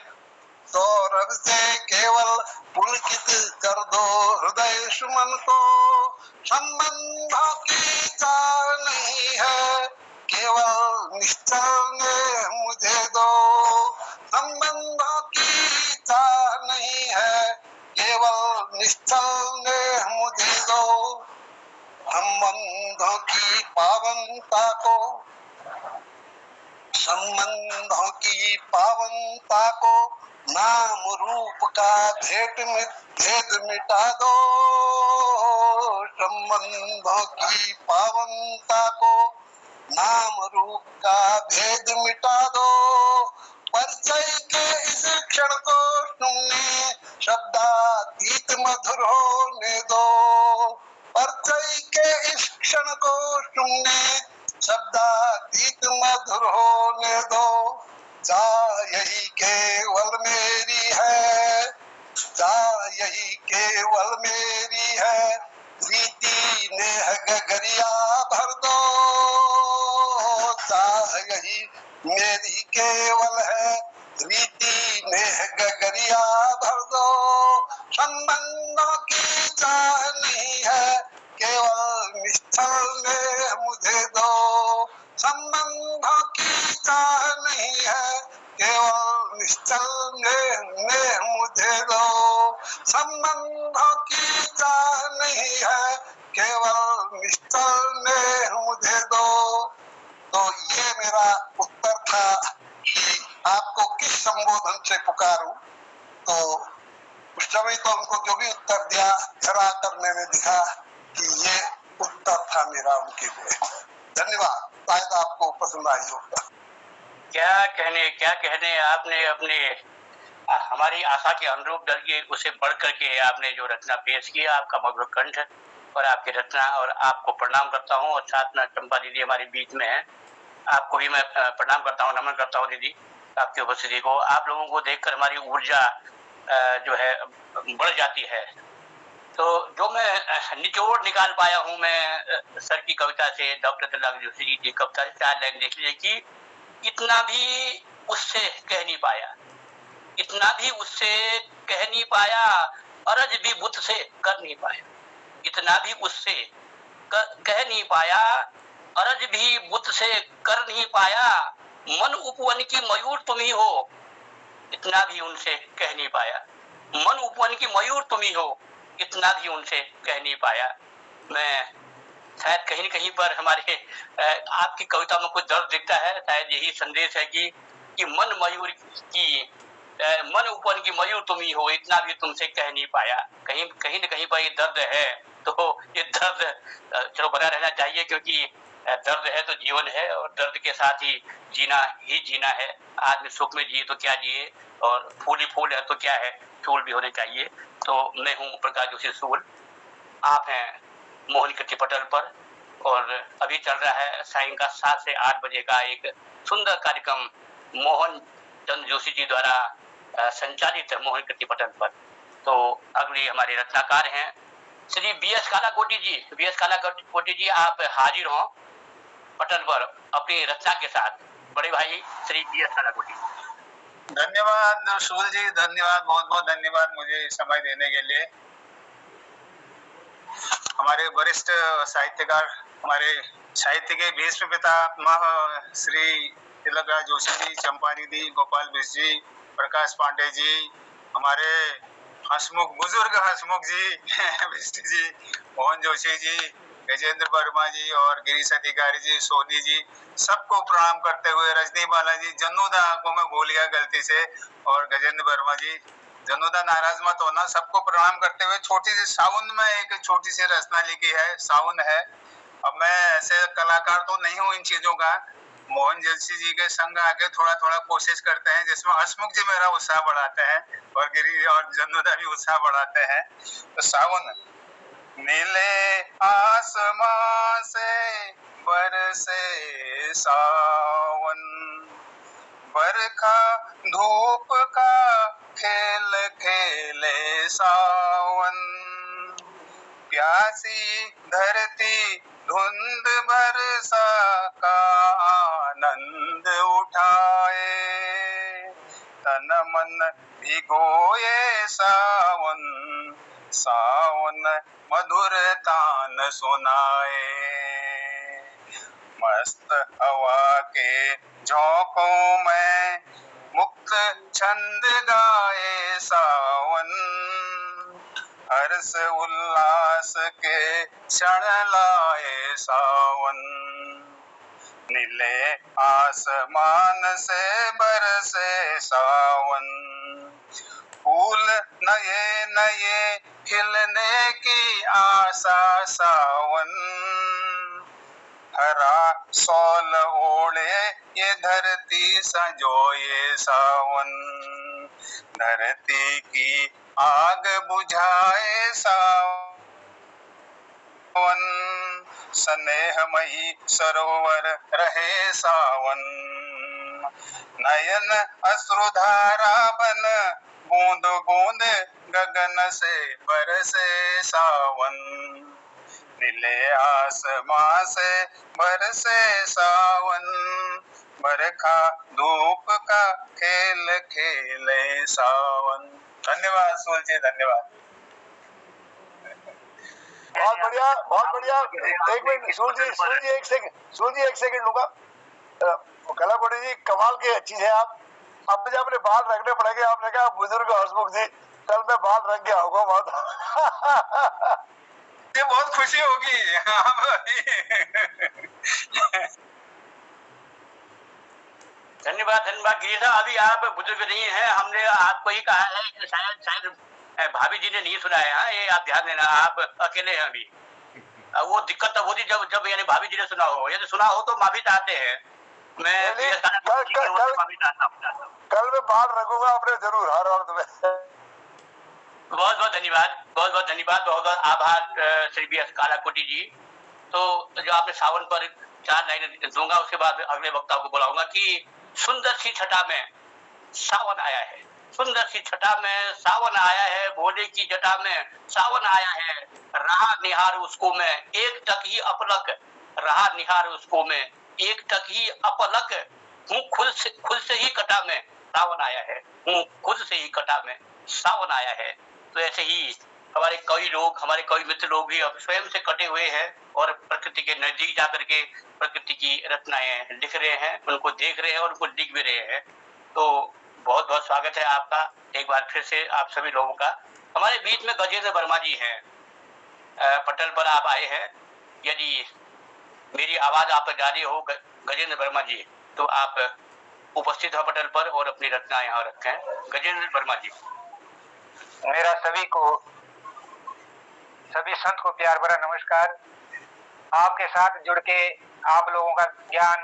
Speaker 7: सौरभ से केवल पुलकित कर दो हृदय सुमन को। संबंधों की चाल नहीं है केवल निश्चल ने मुझे दो। संबंधों की चाल नहीं है केवल निश्चल ने मुझे दो। संबंधों की पावनता को, संबंधों की पावनता को नाम रूप का भेद मिटा दो। संबंधों की पावनता को नाम रूप का भेद मिटा दो। परिचय के इस क्षण को सुनने शब्दातीत मधुर होने दो। परिचय के इस क्षण को सुनने शब्दातीत मधुर होने दो। चाह यही केवल मेरी है, चाह यही केवल मेरी है, रीति नेह गगरिया भर दो। चाह यही मेरी केवल है, रीति नेह गगरिया भर दो। संबंधों की चाह नहीं है केवल निश्चल ने मुझे दो। संबंधों की चाह नहीं है केवल निश्चल ने मुझे दो। संबंधों की चाह नहीं है केवल निश्चल ने मुझे दो। तो ये मेरा उत्तर था कि आपको किस संबोधन से पुकारूं। तो उस समय तो उनको जो भी उत्तर दिया खरा करने में दिखा कि ये उत्तर था मेरा उनके लिए। धन्यवाद। शायद आपको पसंद आई होगा।
Speaker 2: क्या कहने आपने अपने हमारी आशा के अनुरूप डर के उसे बढ़ करके आपने जो रचना पेश किया। आपका मधुर कंठ और आपकी रचना, और आपको प्रणाम करता हूँ। और साथ में चंपा दीदी हमारे बीच में है, आपको भी मैं प्रणाम करता हूँ, नमन करता हूँ दीदी आपकी उपस्थिति को। आप लोगों को देखकर हमारी ऊर्जा जो है बढ़ जाती है। तो जो मैं निचोड़ निकाल पाया हूँ मैं सर की कविता से, डॉक्टर तिलक जोशी जी की कविता से 4 लाइन देख लीजिए कि इतना भी उससे कह नहीं पाया, इतना भी उससे कह नहीं पाया, अरज भी बुत से कर नहीं पाया। इतना भी उससे कह नहीं पाया, अरज भी बुत से कर नहीं पाया, मन उपवन की मयूर तुम ही हो। इतना भी उनसे कह नहीं पाया, मन उपवन की मयूर तुम ही हो, इतना भी उनसे कह नहीं पाया। मैं शायद कहीं न कहीं पर हमारे आपकी कविता में कुछ दर्द दिखता है। शायद यही संदेश है कि मन मयूर की मन उपवन की मयूर तुम ही हो, इतना भी तुमसे कह नहीं पाया। कहीं न कहीं पर ये दर्द है। तो ये दर्द चलो बना रहना चाहिए, क्योंकि दर्द है तो जीवन है, और दर्द के साथ ही जीना है। आदमी सुख में जिए तो क्या जिए, और फूल ही फूल है तो क्या है, फूल भी होने चाहिए। तो मैं हूँ प्रकाश जोशी सूल, आप हैं मोहन कृति पटल पर, और अभी चल रहा है सायं का 7 से 8 बजे का एक सुंदर कार्यक्रम मोहन चंद्र जोशी जी द्वारा संचालित मोहन कृति पटल पर। तो अगली हमारे रचनाकार हैं श्री BS कालाकोटी जी। BS कालाकोटी जी, आप हाजिर हों पटल पर अपनी रचना के साथ। बड़े भाई श्री BS कालाकोटी।
Speaker 1: धन्यवाद सूल जी, धन्यवाद, बहुत बहुत धन्यवाद मुझे समय देने के लिए। हमारे वरिष्ठ साहित्यकार, हमारे साहित्य के भीष्म पितामह श्री तिलकराज जोशी जी, चंपा दीदी, गोपाल बिष्ट जी, प्रकाश पांडे जी, हमारे हंसमुख बुजुर्ग हंसमुख जी बिष्ट जी, मोहन जोशी जी, गजेंद्र वर्मा जी और गिरीश अधिकारी जी, सोनी जी, सबको प्रणाम करते हुए रजनी बाला जी, जन्नूदा को मैं भूल गया गलती से, और गजेंद्र वर्मा जी, जन्नूदा नाराज मत होना। सबको प्रणाम करते हुए छोटी सी सावन में एक छोटी सी रचना लिखी है, सावन है। अब मैं ऐसे कलाकार तो नहीं हूँ इन चीजों का, मोहन जोशी जी के संग आके थोड़ा थोड़ा कोशिश करते हैं, जिसमें हंसमुख जी मेरा उत्साह बढ़ाते हैं और गिरी और जन्नूदा भी उत्साह बढ़ाते हैं। तो सावन, नीले आसमां से बरसे सावन,
Speaker 7: बरखा धूप का खेल खेले सावन, प्यासी धरती धुंध बरसा का आनंद उठाए, तन मन भिगोए सावन, सावन मधुर तान सुनाए, मस्त हवा के झोंकों में मुक्त छंद गाए सावन, हर्ष उल्लास के क्षण लाए सावन, नीले आसमान से बरसे सावन, फूल नए नए खिलने की आशा सावन, हरा सौल ओढ़े ये धरती संजोए सावन, धरती की आग बुझाए सावन, स्नेहमयी सरोवर रहे सावन, नयन अश्रुधारा बन बूंद बूंद गगन से बरसे सावन, नीले आसमां से बरसे सावन, बरखा धूप का खेल खेले सावन। धन्यवाद सूल जी, धन्यवाद।
Speaker 6: बहुत बढ़िया, बहुत बढ़िया। एक मिनट सूल जी, एक सेकंड लूंगा। कलाकोटी जी, कमाल की चीज है आप। अब मुझे अपने बाल रखने पड़ेंगे। आपने कहा बुजुर्ग हसमुख जी, कल मैं बाल रख गया होगा बहुत।
Speaker 7: ये बहुत खुशी होगी।
Speaker 2: धन्यवाद धन्यवाद गिरीश। अभी आप बुजुर्ग नहीं हैं, हमने आपको ही कहा है कि शायद भाभी जी ने नहीं सुनाया है, ये आप ध्यान देना, आप अकेले हैं अभी। वो दिक्कत तब होती जब यानी भाभी जी ने सुना हो, यदि सुना हो तो माफी चाहते हैं। मैं
Speaker 6: कल मैं बाल रखूंगा अपने जरूर, हर वक्त में।
Speaker 2: बहुत बहुत धन्यवाद, बहुत बहुत धन्यवाद, बहुत बहुत आभार श्री बी एस कालाकोटी जी। तो जो आपने सावन पर 4 लाइनें दूंगा, उसके बाद अगले वक्ता को बुलाऊंगा कि सुंदर सी छटा में सावन आया है, सुंदर सी छटा में सावन आया है, भोले की जटा में सावन आया है, रहा निहार उसको मैं एक टक ही अपलक, रहा निहार उसको मैं एक टक ही अपलक, हूँ खुद से ही कटा में सावन आया है, हूँ खुद से ही कटा में सावन आया है। तो ऐसे ही हमारे कई लोग, हमारे कई मित्र लोग भी अब स्वयं से कटे हुए हैं और प्रकृति के नजदीक जाकर के प्रकृति की रचनाएं लिख रहे हैं, उनको देख रहे हैं और उनको लिख भी रहे हैं। तो बहुत बहुत स्वागत है आपका एक बार फिर से आप सभी लोगों का। हमारे बीच में गजेंद्र वर्मा जी हैं, पटल पर आप आए हैं। यदि मेरी आवाज आप तक जा रही हो गजेंद्र वर्मा जी, तो आप उपस्थित हो पटल पर और अपनी रचना यहाँ रखें। गजेंद्र वर्मा जी।
Speaker 8: मेरा सभी संत को प्यार भरा नमस्कार। आपके साथ जुड़ के आप लोगों का ज्ञान,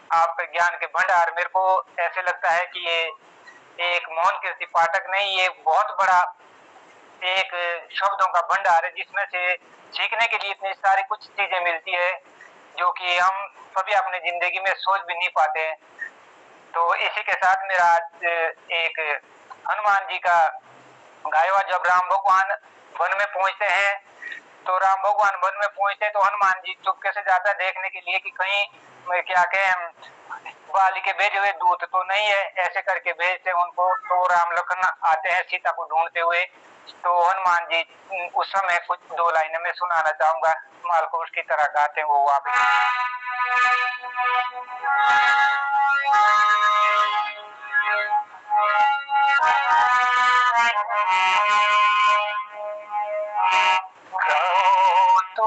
Speaker 8: आपके ज्ञान के भंडार, मेरे को ऐसे लगता है कि ये एक मौन कीर्ति पाठक नहीं, ये बहुत बड़ा एक शब्दों का भंडार है, जिसमें से सीखने के लिए इतनी सारी कुछ चीजें मिलती है जो कि हम कभी अपनी जिंदगी में सोच भी नहीं पाते। तो इसी के साथ मेरा आज एक हनुमान जी का गायवा, जब राम भगवान वन में पहुंचते हैं तो राम भगवान वन में पहुंचते तो हनुमान जी चुपके से जाता है देखने के लिए कि कहीं क्या कहें बाली के भेजे हुए दूत तो नहीं है, ऐसे करके भेजते उनको। तो राम लखन आते हैं सीता को ढूंढते हुए। तो हनुमान जी उस समय कुछ 2 लाइनें में सुनाना चाहूंगा, मालकोश की तरह गाते हैं वो आप। तो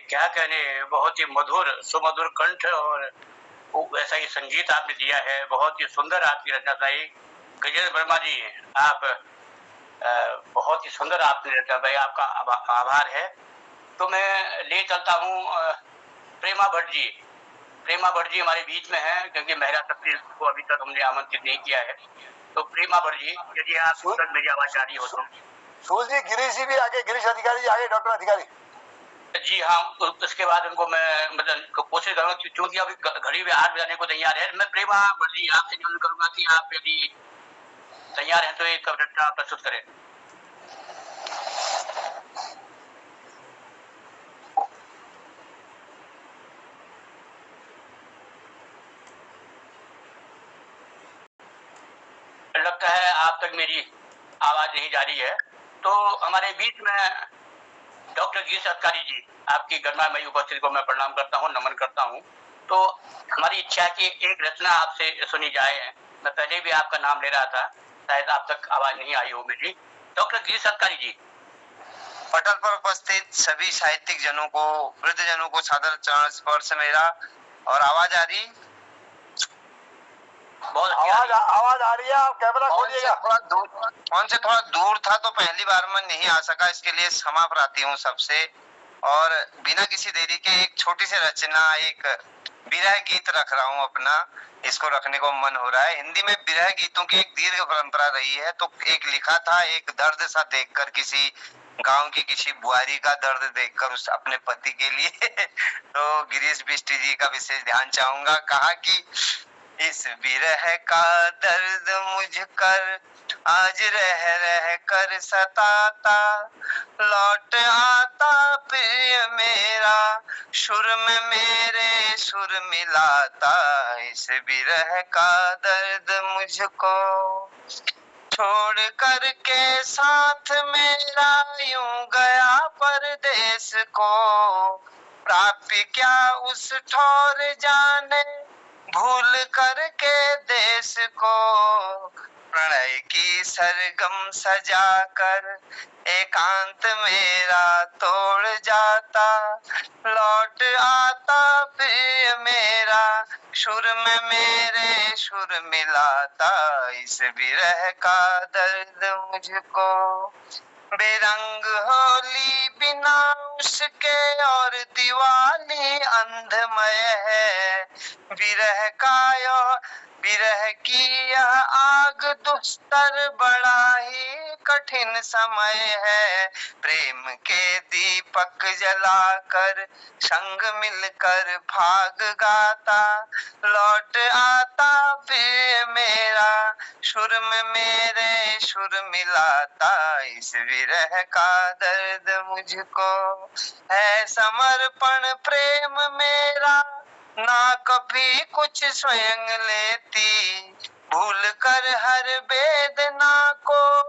Speaker 2: क्या कहने, बहुत ही मधुर सुमधुर कंठ और वैसा ही संगीत आपने दिया है। बहुत ही सुंदर आपकी रचना भाई गजेंद्र वर्मा जी। आप बहुत ही सुंदर आपने रचना भाई, आपका आभार है। तो मैं ले चलता हूँ प्रेमा भट्ट जी। प्रेमा भट्ट जी हमारे बीच में हैं, क्योंकि महिला तकरीर को अभी तक हमने आमंत्रित नहीं किया है। तो प्रेमा भट्ट जी, यदि आप तक मेरी आवाज जारी हो तो।
Speaker 6: सूल जी, गिरीश जी भी आगे, गिरीश अधिकारी जी आगे, डॉक्टर अधिकारी
Speaker 2: जी हाँ, उसके बाद उनको मैं मतलब कोशिश करूंगा, क्योंकि अभी घड़ी में 8 बजाने को तैयार है। मैं प्रेमा भट्ट जी आपसे निवेदन करूंगा कि आप यदि तैयार हैं तो एक रचना प्रस्तुत करें। लगता है आप तक मेरी आवाज नहीं जा रही है। तो हमारे बीच में डॉक्टर गिरीश अधिकारी जी, आपकी गणमान्य उपस्थिति को मैं प्रणाम करता हूँ, नमन करता हूँ। तो हमारी इच्छा है कि एक रचना आपसे सुनी जाए। मैं पहले भी आपका नाम ले रहा था, शायद आप तक आवाज नहीं आई हो मेरी। डॉक्टर गिरीश अधिकारी जी।
Speaker 9: पटल पर उपस्थित सभी साहित्यिक जनों को, वृद्ध जनों को सादर चरण स्पर्श मेरा। और आवाज आ रही?
Speaker 6: आवाज आ रही है। आप कैमरा खोलिएगा।
Speaker 9: फोन से थोड़ा दूर था तो पहली बार में नहीं आ सका, इसके लिए क्षमा प्रार्थी हूँ सबसे। और बिना किसी देरी के एक छोटी सी रचना, एक विरह गीत रख रहा हूँ अपना, इसको रखने को मन हो रहा है। हिंदी में विरह गीतों की एक दीर्घ परंपरा रही है, तो एक लिखा था, एक दर्द सा देखकर, किसी गांव की किसी बुआरी का दर्द देखकर उस अपने पति के लिए तो गिरीश बिष्ट जी का विशेष ध्यान चाहूंगा। कहा कि इस विरह का दर्द मुझ कर आज रह रह कर सताता, लौट आता प्रिय मेरा, सुर में मेरे सुर मिलाता। इस विरह का दर्द मुझको छोड़ कर के साथ मेरा यूं गया परदेश को, प्राप्य क्या उस ठौर जाने भूल कर के देश को। प्रणय की सरगम सजा कर एकांत मेरा तोड़ जाता, लौट आता प्रिय मेरा, सुर में मेरे सुर मिलाता। इस विरह का दर्द मुझको बेरंग होली बिना उसके और दिवाली अंधमय है। विरह की यह आग दुस्तर बड़ा ही कठिन समय है। प्रेम के दीपक जलाकर संग मिलकर भाग गाता, लौट आता प्रिय मेरा, सुर में मेरे सुर मिलाता। इस विरह का दर्द मुझको है समर्पण प्रेम मेरा, ना कभी कुछ स्वयं लेती, भूल कर हर वेदना को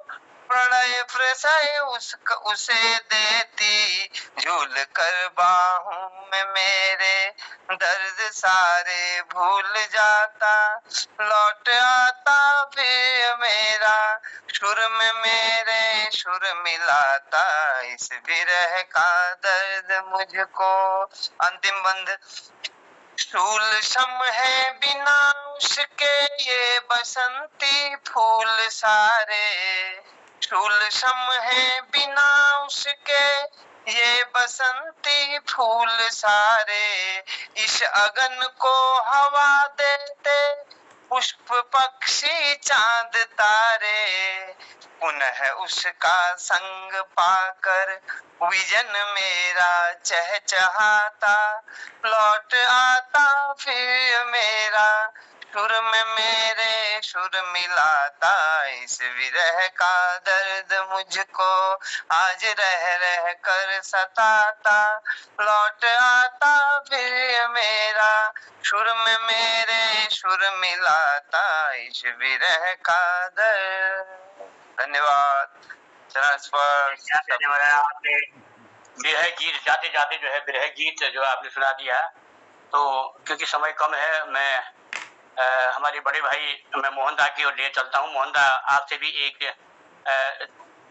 Speaker 9: प्रणय प्रसय उसे देती। झूल कर बाहों में मेरे दर्द सारे भूल जाता, लौट आता फिर मेरा, सुर में मेरे सुर मिलाता। इस विरह का दर्द मुझको। अंतिम बंद। फूल सम है बिना उसके ये बसंती फूल सारे, फूल सम है बिना उसके ये बसंती फूल सारे। इस अगन को हवा देते पुष्प पक्षी चांद तारे, पुनः उसका संग पाकर विजन मेरा चहचहाता, लौट आता फिर मेरा सुर में मेरे सुर मिलाता, इस विरह का दर्द मुझको आज रह रह कर सताता, लौट आता फिर मेरा सुर में मेरे सुर मिलाता, इस विरह का दर्द। धन्यवाद। चरण स्पर्श।
Speaker 2: आपने विरह गीत जाते जाते जो है विरह गीत जो आपने सुना दिया, तो क्योंकि समय कम है, मैं हमारे बड़े भाई मैं मोहन दा की ओर ले चलता हूँ। मोहन दा, आपसे भी एक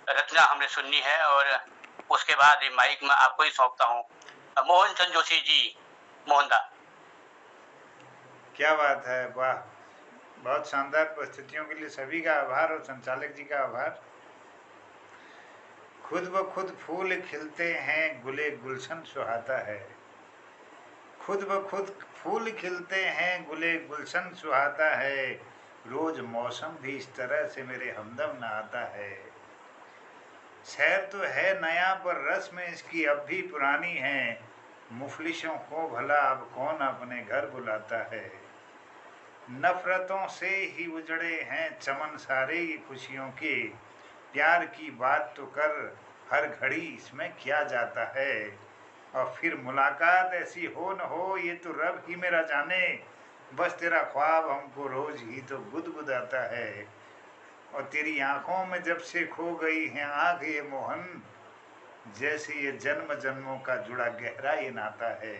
Speaker 2: रचना हमने सुननी है और उसके बाद माइक में आपको ही सौंपता हूँ। मोहन चंद जोशी जी, मोहन दा।
Speaker 1: क्या बात है, वाह, बहुत शानदार प्रस्तुतियों के लिए सभी का आभार और संचालक जी का आभार। खुद ब खुद फूल खिलते हैं, गुले गुलशन सुहाता है। खुद ब खुद फूल खिलते हैं, गुले गुलशन सुहाता है, रोज मौसम भी इस तरह से मेरे हमदम न आता है। शहर तो है नया पर रस्म इसकी अब भी पुरानी है, मुफलिसों को भला अब कौन अपने घर बुलाता है। नफरतों से ही उजड़े हैं चमन सारे ये खुशियों के, प्यार की बात तो कर हर घड़ी इसमें क्या जाता है। और फिर मुलाकात ऐसी हो न हो ये तो रब ही मेरा जाने, बस तेरा ख्वाब हमको रोज ही तो गुदगुदाता है। और तेरी आंखों में जब से खो गई है आँख ये मोहन, जैसे ये जन्म जन्मों का जुड़ा गहरा ये नाता है।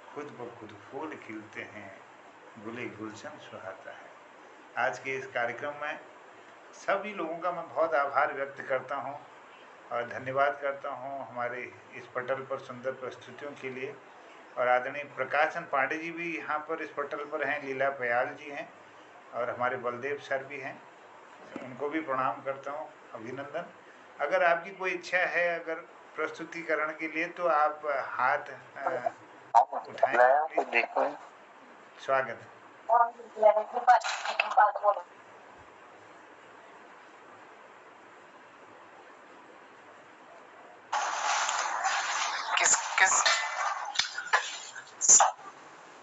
Speaker 1: खुद ब खुद फूल खिलते हैं, गुले गुलशन सुहाता है। आज के इस कार्यक्रम में सभी लोगों का मैं बहुत आभार व्यक्त करता हूँ और धन्यवाद करता हूँ हमारे इस पटल पर सुंदर प्रस्तुतियों के लिए। और आदरणीय प्रकाशन पांडे जी भी यहाँ पर इस पटल पर हैं, लीला पयाल जी हैं और हमारे बलदेव सर भी हैं, उनको भी प्रणाम करता हूँ, अभिनंदन। अगर आपकी कोई इच्छा है अगर प्रस्तुतिकरण के लिए तो आप हाथ उठाएं, स्वागत है।
Speaker 3: किस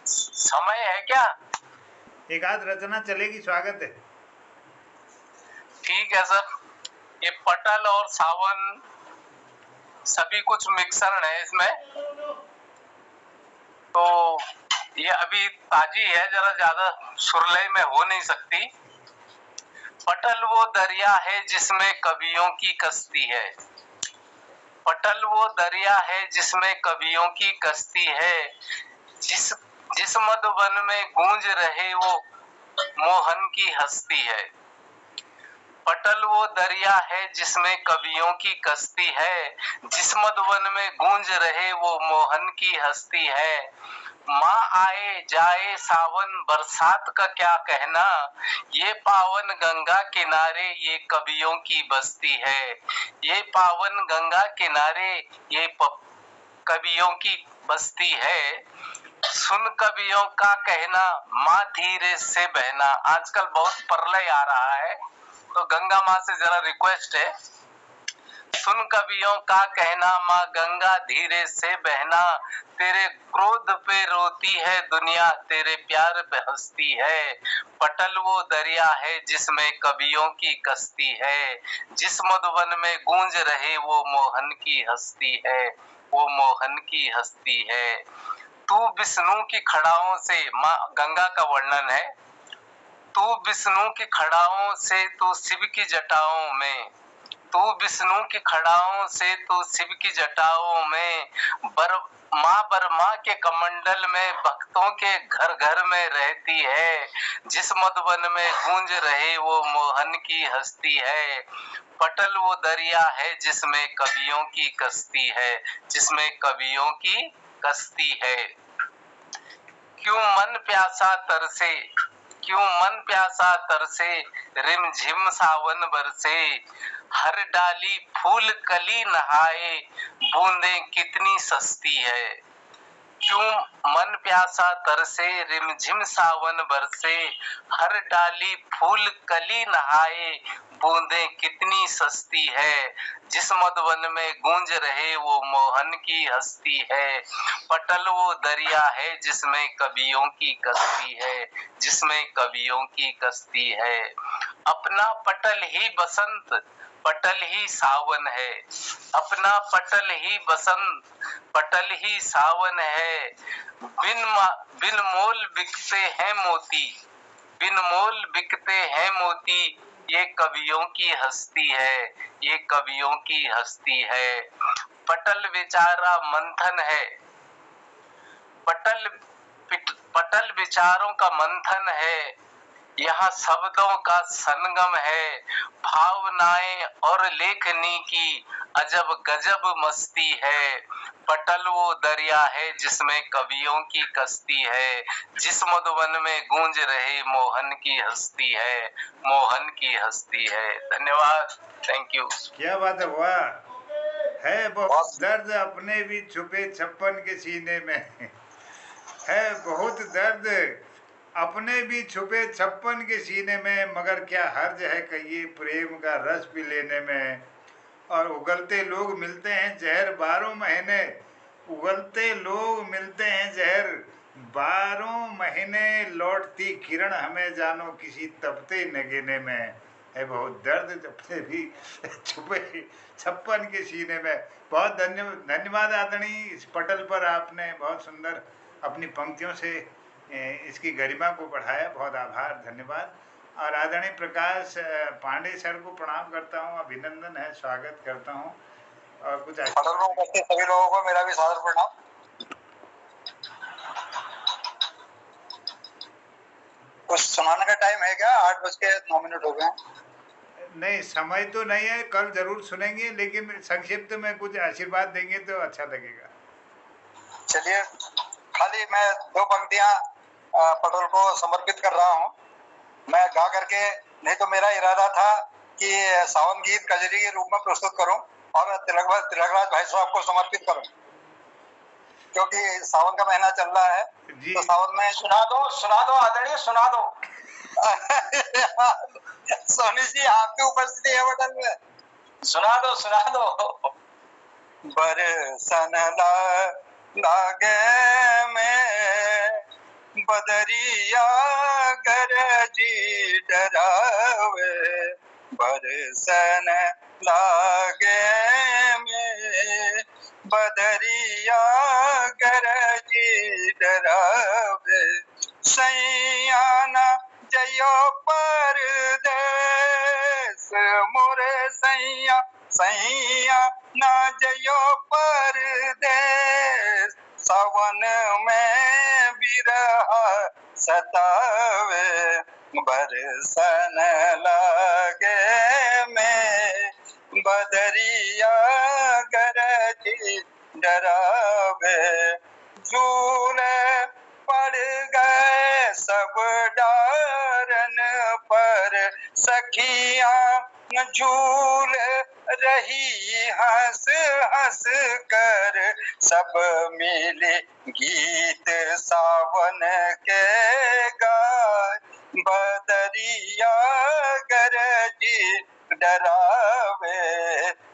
Speaker 3: समय है क्या?
Speaker 1: एक आध रचना चलेगी, स्वागत है।
Speaker 3: ठीक है सर। ये पटल और सावन सभी कुछ मिक्सरण है इसमें, तो ये अभी ताजी है, जरा ज्यादा सुरलय में हो नहीं सकती। पटल वो दरिया है जिसमें कवियों की कश्ती है, पटल वो दरिया है जिसमें कवियों की कश्ती है, जिस मधुबन में गूंज रहे वो मोहन की हस्ती है। पटल वो दरिया है जिसमें कवियों की कश्ती है, जिस मधुबन में गूंज रहे वो मोहन की हस्ती है। माँ आए जाए सावन बरसात का क्या कहना, ये पावन गंगा किनारे ये कवियों की बस्ती है। ये पावन गंगा किनारे ये कवियों की बस्ती है। सुन कवियों का कहना माँ धीरे से बहना। आजकल बहुत प्रलय आ रहा है, तो गंगा माँ से जरा रिक्वेस्ट है, सुन कवियों का कहना माँ गंगा धीरे से बहना, तेरे क्रोध पे रोती है दुनिया तेरे प्यार पे हंसती है। पटल वो दरिया है जिसमें कवियों की कश्ती है, जिस मधुबन में गूंज रहे वो मोहन की हस्ती है, वो मोहन की हस्ती है। तू विष्णु की खड़ाओं से, माँ गंगा का वर्णन है, तू विष्णु की खड़ाओं से तू शिव की जटाओं में, तू विष्णु की खड़ाओं से तू शिव की जटाओं में, माँ बरमा के कमंडल में भक्तों के घर घर में रहती है, जिस मधुबन में गूंज रहे वो मोहन की हस्ती है। पटल वो दरिया है जिसमें कवियों की कश्ती है, जिसमें कवियों की कश्ती है। क्यों मन प्यासा तरसे, क्यों मन प्यासा तरसे, रिमझिम सावन बरसे, हर डाली फूल कली नहाए, बूंदे कितनी सस्ती है।
Speaker 10: क्यों मन प्यासा तरसे, रिमझिम सावन बरसे, हर डाली फूल कली नहाए, बूंदे कितनी सस्ती है, जिस मधुवन में गूंज रहे वो मोहन की हस्ती है। पटल वो दरिया है जिसमें कवियों की कश्ती है, जिसमें कवियों की कश्ती है। अपना पटल ही बसंत, पटल ही सावन है, अपना पटल ही बसंत, पटल ही सावन है। बिन मोल बिकते हैं मोती, बिन मोल बिकते हैं मोती, ये कवियों की हस्ती है, ये कवियों की हस्ती है। पटल बेचारा मंथन है, पटल विचारों का मंथन है, यहाँ शब्दों का संगम है। भावनाएं और लेखनी की अजब गजब मस्ती है। पटल वो दरिया है जिसमें कवियों की कश्ती है, जिस मधुवन में गूंज रहे मोहन की हस्ती है, मोहन की हस्ती है। धन्यवाद, थैंक यू।
Speaker 1: क्या बात है, वाह। है बहुत दर्द अपने भी छुपे छप्पन के सीने में, है बहुत दर्द अपने भी छुपे छप्पन के सीने में, मगर क्या हर्ज है कहिए प्रेम का रस पी लेने में। और उगलते लोग मिलते हैं जहर 12 महीने, उगलते लोग मिलते हैं जहर 12 महीने, लौटती किरण हमें जानो किसी तपते नगीने में। है बहुत दर्द अपने भी छुपे छप्पन के सीने में। बहुत धन्यवाद आदरणीय, इस पटल पर आपने बहुत सुंदर अपनी पंक्तियों से इसकी गरिमा को बढ़ाया। बहुत आभार, धन्यवाद। और आदरणीय प्रकाश पांडे सर को प्रणाम करता हूँ, अभिनंदन है, स्वागत करता हूँ। और कुछ
Speaker 6: सभी लोगों को मेरा भी सादर प्रणाम। कुछ सुनाने का टाइम है क्या? 8:09 हो गए।
Speaker 1: नहीं, समय तो नहीं है, कल जरूर सुनेंगे, लेकिन संक्षिप्त में कुछ आशीर्वाद देंगे तो अच्छा लगेगा।
Speaker 6: चलिए, खाली मैं 2 पंक्तियां पटल को समर्पित कर रहा हूं। मैं गा करके, नहीं तो मेरा इरादा था कि सावन गीत कजरी के रूप में प्रस्तुत करूं और तिलकराज भाई साहब को समर्पित करूं, क्योंकि सावन का महीना चल रहा है। तो सावन में
Speaker 3: सुना दो आदरणीय, सुना दो।
Speaker 6: सोनी जी, आपकी उपस्थिति है पटल में,
Speaker 3: सुना दो।
Speaker 6: बरसन लागे में बदरिया गरजी डरावे, बरसन लागे में बदरिया गरजी डरावे, सैयाना जयो परदेस मोरे सैया, सैया ना जयो परदेस, सावन में बिरहा सतावे, बरसन लागे में बदरिया गरजी डरावे, झूले पड़ गए सब डारन पर, सखियां झूल रही हंस हंस कर, सब मिले गीत सावन के गाय, बदरिया गरजी डरावे,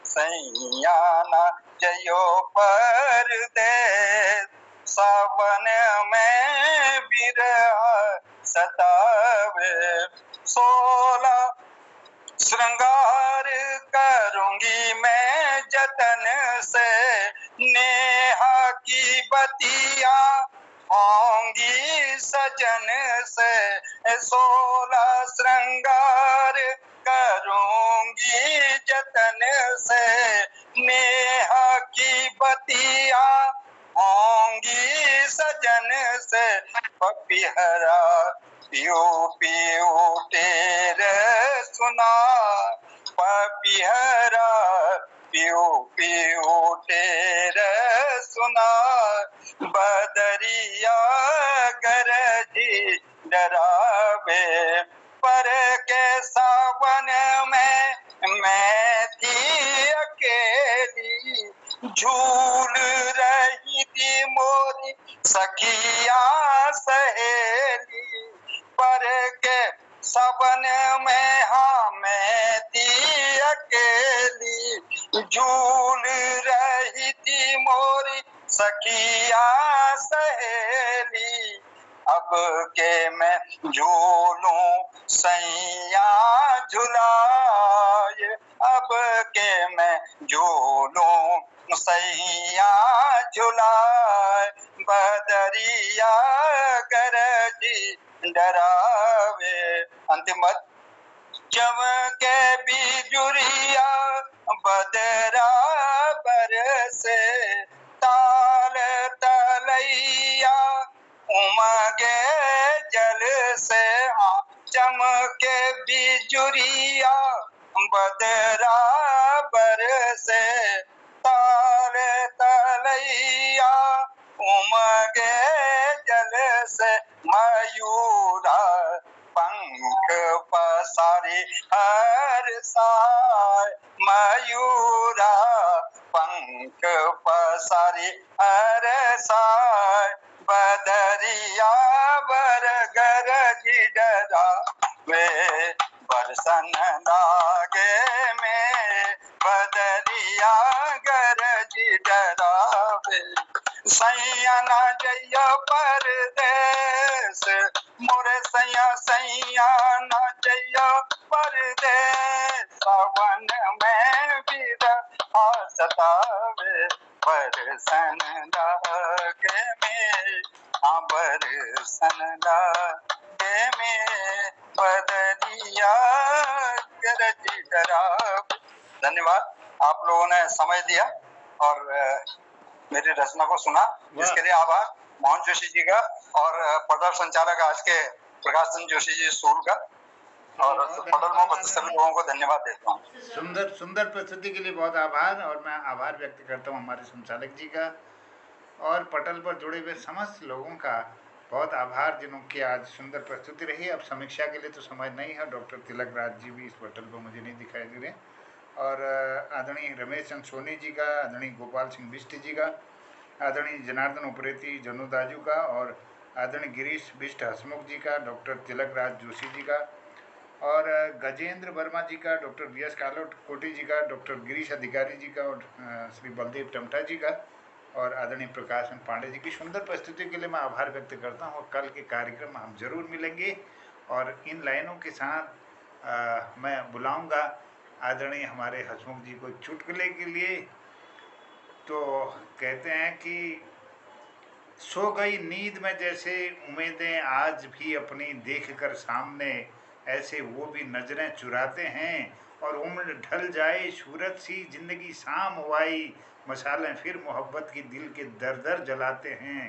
Speaker 6: सैयाना जयो परदेस, सावन में बिरहा सतावे, 16 श्रृंगार करूंगी मैं जतन से, नेहा की बतिया होंगी सजन से, 16 श्रृंगार करूंगी जतन से, नेहा की बतिया होंगी सजन से, पपिहरा पियो पियो तेरे सुना, पपिहरा पियो पियो तेरे सुना, बदरिया गरजी डरावे, पर के सावन में मैं थी अकेली, झूल रही थी
Speaker 3: मोरी सखिया सहेली, पर के सबन में हमें थी अकेली, झूल रही थी मोरी सखिया सहेली, अब के मैं झूलूं सैया झुलाए, अब के मैं झूलूं सैया झुलाए, बदरिया गरजी डरावे, अंतिम चमके बिजुरिया बदरा बरसे, ताल तलैया उमगे जल से, हाँ चमके बिजुरिया बदरा बरसे, ताल तलैया उमगे जल से, मयूरा पंख पसारे हर साय, मयूरा पंख पसारे हर साय, बदरिया बरगर डरा वे, बरसन लागे में बदरिया गरज डरावे, सैया ना जइया परदेस मोरे सैया, सैया ना जइया परदेस, सावन में बिरहा सतावे, बरसन लागे में, हाँ बरसन लागे में बदरिया गरज डरावे। धन्यवाद, आप लोगों ने समय दिया और मेरी रचना को सुना, इसके लिए आभार मोहन जोशी जी का और पटल संचालक आज के प्रकाश चंद्र जोशी जी सूल का, और पटल में उपस्थित सभी लोगों को धन्यवाद देता हूँ।
Speaker 1: सुंदर सुंदर प्रस्तुति के लिए बहुत आभार, और मैं आभार व्यक्त करता हूँ हमारे संचालक जी का और पटल पर जुड़े हुए समस्त लोगों का बहुत आभार, जिनकी आज सुंदर प्रस्तुति रही। अब समीक्षा के लिए तो समय नहीं है, डॉक्टर तिलक राज जी भी इस पटल पर मुझे नहीं दिखाई दे रहे, और आदरणीय रमेश चंद सोनी जी का, आदरणीय गोपाल सिंह बिष्ट जी का, आदरणीय जनार्दन उप्रेती जनु दाजू का, और आदरणीय गिरीश बिष्ट हसमुख जी का, डॉक्टर तिलक राज जोशी जी का, और गजेंद्र वर्मा जी का, डॉक्टर बी एस कालोकोटी जी का, डॉक्टर गिरीश अधिकारी जी का, और श्री बलदेव टमटा जी का, और आदरणीय प्रकाशन पांडे जी की सुंदर प्रस्तुति के लिए मैं आभार व्यक्त करता हूँ। और कल के कार्यक्रम में हम जरूर मिलेंगे, और इन लाइनों के साथ मैं बुलाऊंगा आदरणीय हमारे हसमुख जी को चुटकुले के लिए। तो कहते हैं कि सो गई नींद में जैसे उम्मीदें आज भी अपनी देख कर सामने, ऐसे वो भी नजरें चुराते हैं, और उम्र ढल जाए सूरत सी जिंदगी शाम हुआई, मसाले फिर मोहब्बत की दिल के दर दर जलाते हैं,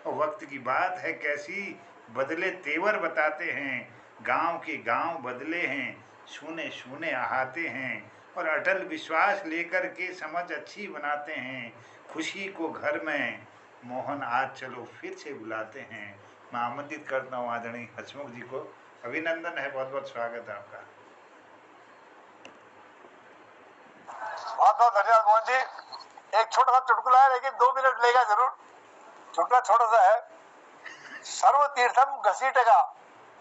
Speaker 1: और वक्त की बात है कैसी बदले तेवर बताते हैं, गांव के गांव बदले हैं शूने शूने आहाते हैं, और अटल विश्वास लेकर के समझ अच्छी बनाते हैं, खुशी को घर में मोहन आज चलो फिर से बुलाते हैं। मैं आमंत्रित करता हूँ आदरणीय हसमुख जी को, अभिनंदन है, बहुत बहुत स्वागत है आपका।
Speaker 6: बहुत बहुत धन्यवाद मोहन जी। एक छोटा सा चुटकुला है, लेकिन 2 मिनट लेगा जरूर। चुटकुला छोटा सा है, सर्व तीर्थम घसीटेगा।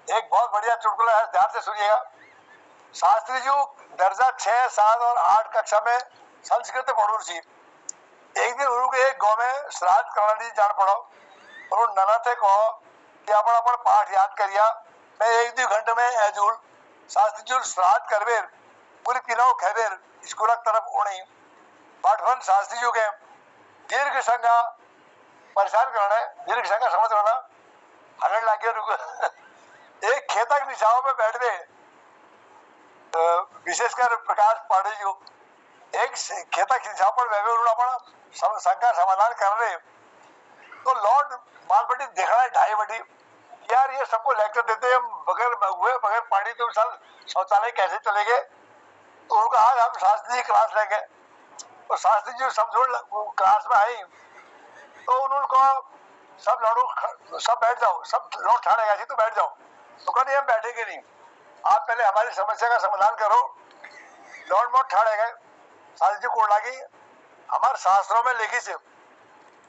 Speaker 6: एक बहुत बढ़िया चुटकुला है, ध्यान से सुनिएगा। शास्त्री जी दर्जा 6, 7 और 8 कक्षा में संस्कृत पढ़ू सी। एक दिन उनको एक गांव में श्राद्ध करने जान पड़ो, और नना थे कहो कि अपन अपन पाठ याद करिया, मैं 1-2 घंटे में एजूल शास्त्री जी श्राद्ध करबेर पूरी तीनों खेबेर स्कूल की तरफ ओणी पाठवन शास्त्री जी के दीर्घ संज्ञा परेशान करना, दीर्घ संज्ञा समझ करना हरण लागे रुको। एक खेतक निशाओं में बैठ गए, विशेषकर प्रकाश पांडे जी एक खेतक निशाओं पर बैठे, उन्होंने शंका समाधान कर रहे, तो लॉर्ड मालपट्टी देखा है 2.5 बटी, यार ये सबको लेक्चर देते हैं बगैर हुए बगैर पानी, तो साल शौचालय कैसे चले गए। तो उनका आज हम शास्त्री जी क्लास ले गए, तो शास्त्री जी समझो क्लास में आई, तो उन्होंने कहा सब लड़ू सब बैठ जाओ, सब लोग ठाड़े गए तो बैठ जाओ। तो कहते हम बैठेंगे नहीं, आप पहले हमारी समस्या का समाधान करो। लॉर्ड मोट ठाड़े गए, शास्त्री जी को लगी हमारे शास्त्रों में लिखी से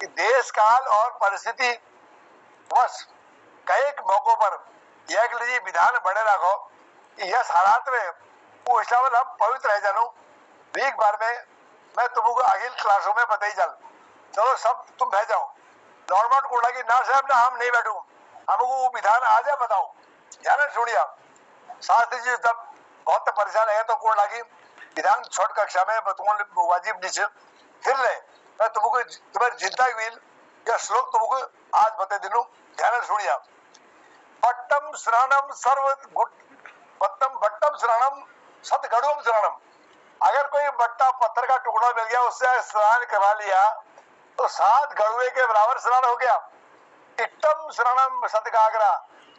Speaker 6: कि देश काल और परिस्थिति वश कई मौकों पर यह विधान बने रखो कि यस हालात में वो इस्लाम हम पवित्र है जानू वीक बार में मैं तुमको अखिल क्लासों में बताई चल चलो सब तुम बह जाओ नॉर्मल को लगी ना साहब ना हम नहीं बैठू हमको वो विधान आ जाए बताओ ध्यान सुनिए शास्त्री जी तब बहुत परेशान है तो कौन लगी विधान छोट कक्षा में तुमको वाजिब नीचे फिर ले मैं तुमको तुम्हारी जिंदा व्हील या श्लोक तुमको आज बता दिनू ध्यान सुनिए बट्टम स्नानम सर्व बट्टम स्नानम सतगढ़ुम स्नानम अगर कोई बट्टा पत्थर का टुकड़ा मिल गया उससे स्नान करा लिया तो 7 गड़ुए के बराबर स्नान हो गया इट्टम स्नानम सतगागरा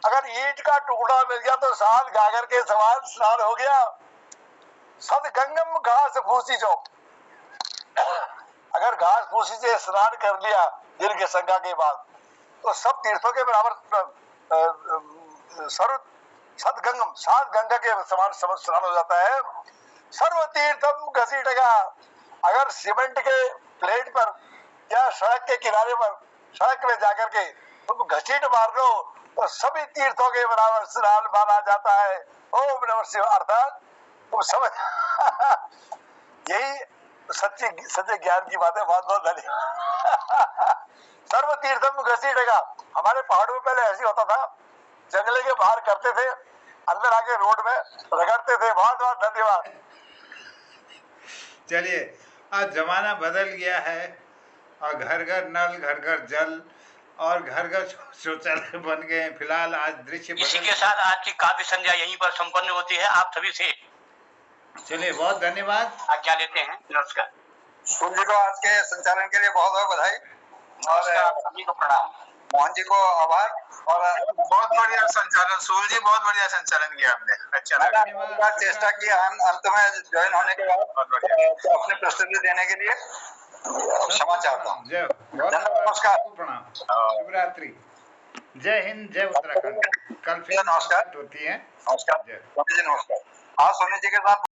Speaker 6: अगर ईंट का टुकड़ा मिल गया तो 7 गागर के समान स्नान हो गया सतगंगम घास फूसी जो अगर घास फूसी से स्नान कर लिया दिन के संज्ञा के बाद तो सब तीर्थों के बराबर सर्व सतगंगम 7 गंगा के समान स्नान हो जाता है सर्व तीर्थम घसीटेगा अगर सीमेंट के प्लेट पर या सड़क के किनारे पर सड़क में जाकर के तुम घसीट मार लो तो सभी तीर्थों के बराबर स्नान माना जाता है ओम नमः शिवाय अर्थात तुम समझ यही सच्चे ज्ञान की बात है बहुत बहुत धन्यवाद सर्व तीर्थम घसीटेगा हमारे पहाड़ों में पहले ऐसे होता था जंगले के बाहर करते थे अंदर आके रोड में रगड़ते थे बहुत बहुत धन्यवाद
Speaker 1: चलिए आज जमाना बदल गया है और घर घर नल घर घर जल और घर घर शौचालय बन गए हैं फिलहाल आज दृश्य
Speaker 2: इसी के साथ आज की काव्य संध्या यहीं पर संपन्न होती है आप सभी से
Speaker 1: चलिए बहुत धन्यवाद
Speaker 2: आज्ञा लेते हैं नमस्कार
Speaker 7: सूर्य जी को आज के संचालन के लिए बहुत बहुत बधाई और
Speaker 3: सभी को प्रणाम
Speaker 7: मोहन जी को आभार और
Speaker 5: बहुत बढ़िया संचालन सूल जी बहुत बढ़िया संचालन किया आपने अच्छा लगा
Speaker 7: मैंने चेष्टा की अंत में ज्वाइन होने के बाद तो अपनी प्रस्तुति देने के लिए क्षमा चाहता हूँ
Speaker 1: जय
Speaker 7: नमस्कार
Speaker 1: प्रणाम शुभ रात्रि जय हिंद जय उत्तराखंड कल फिर
Speaker 7: नमस्कार
Speaker 1: होती है
Speaker 7: नमस्कार
Speaker 1: जय
Speaker 7: जी नमस्कार आज सोनी जी के साथ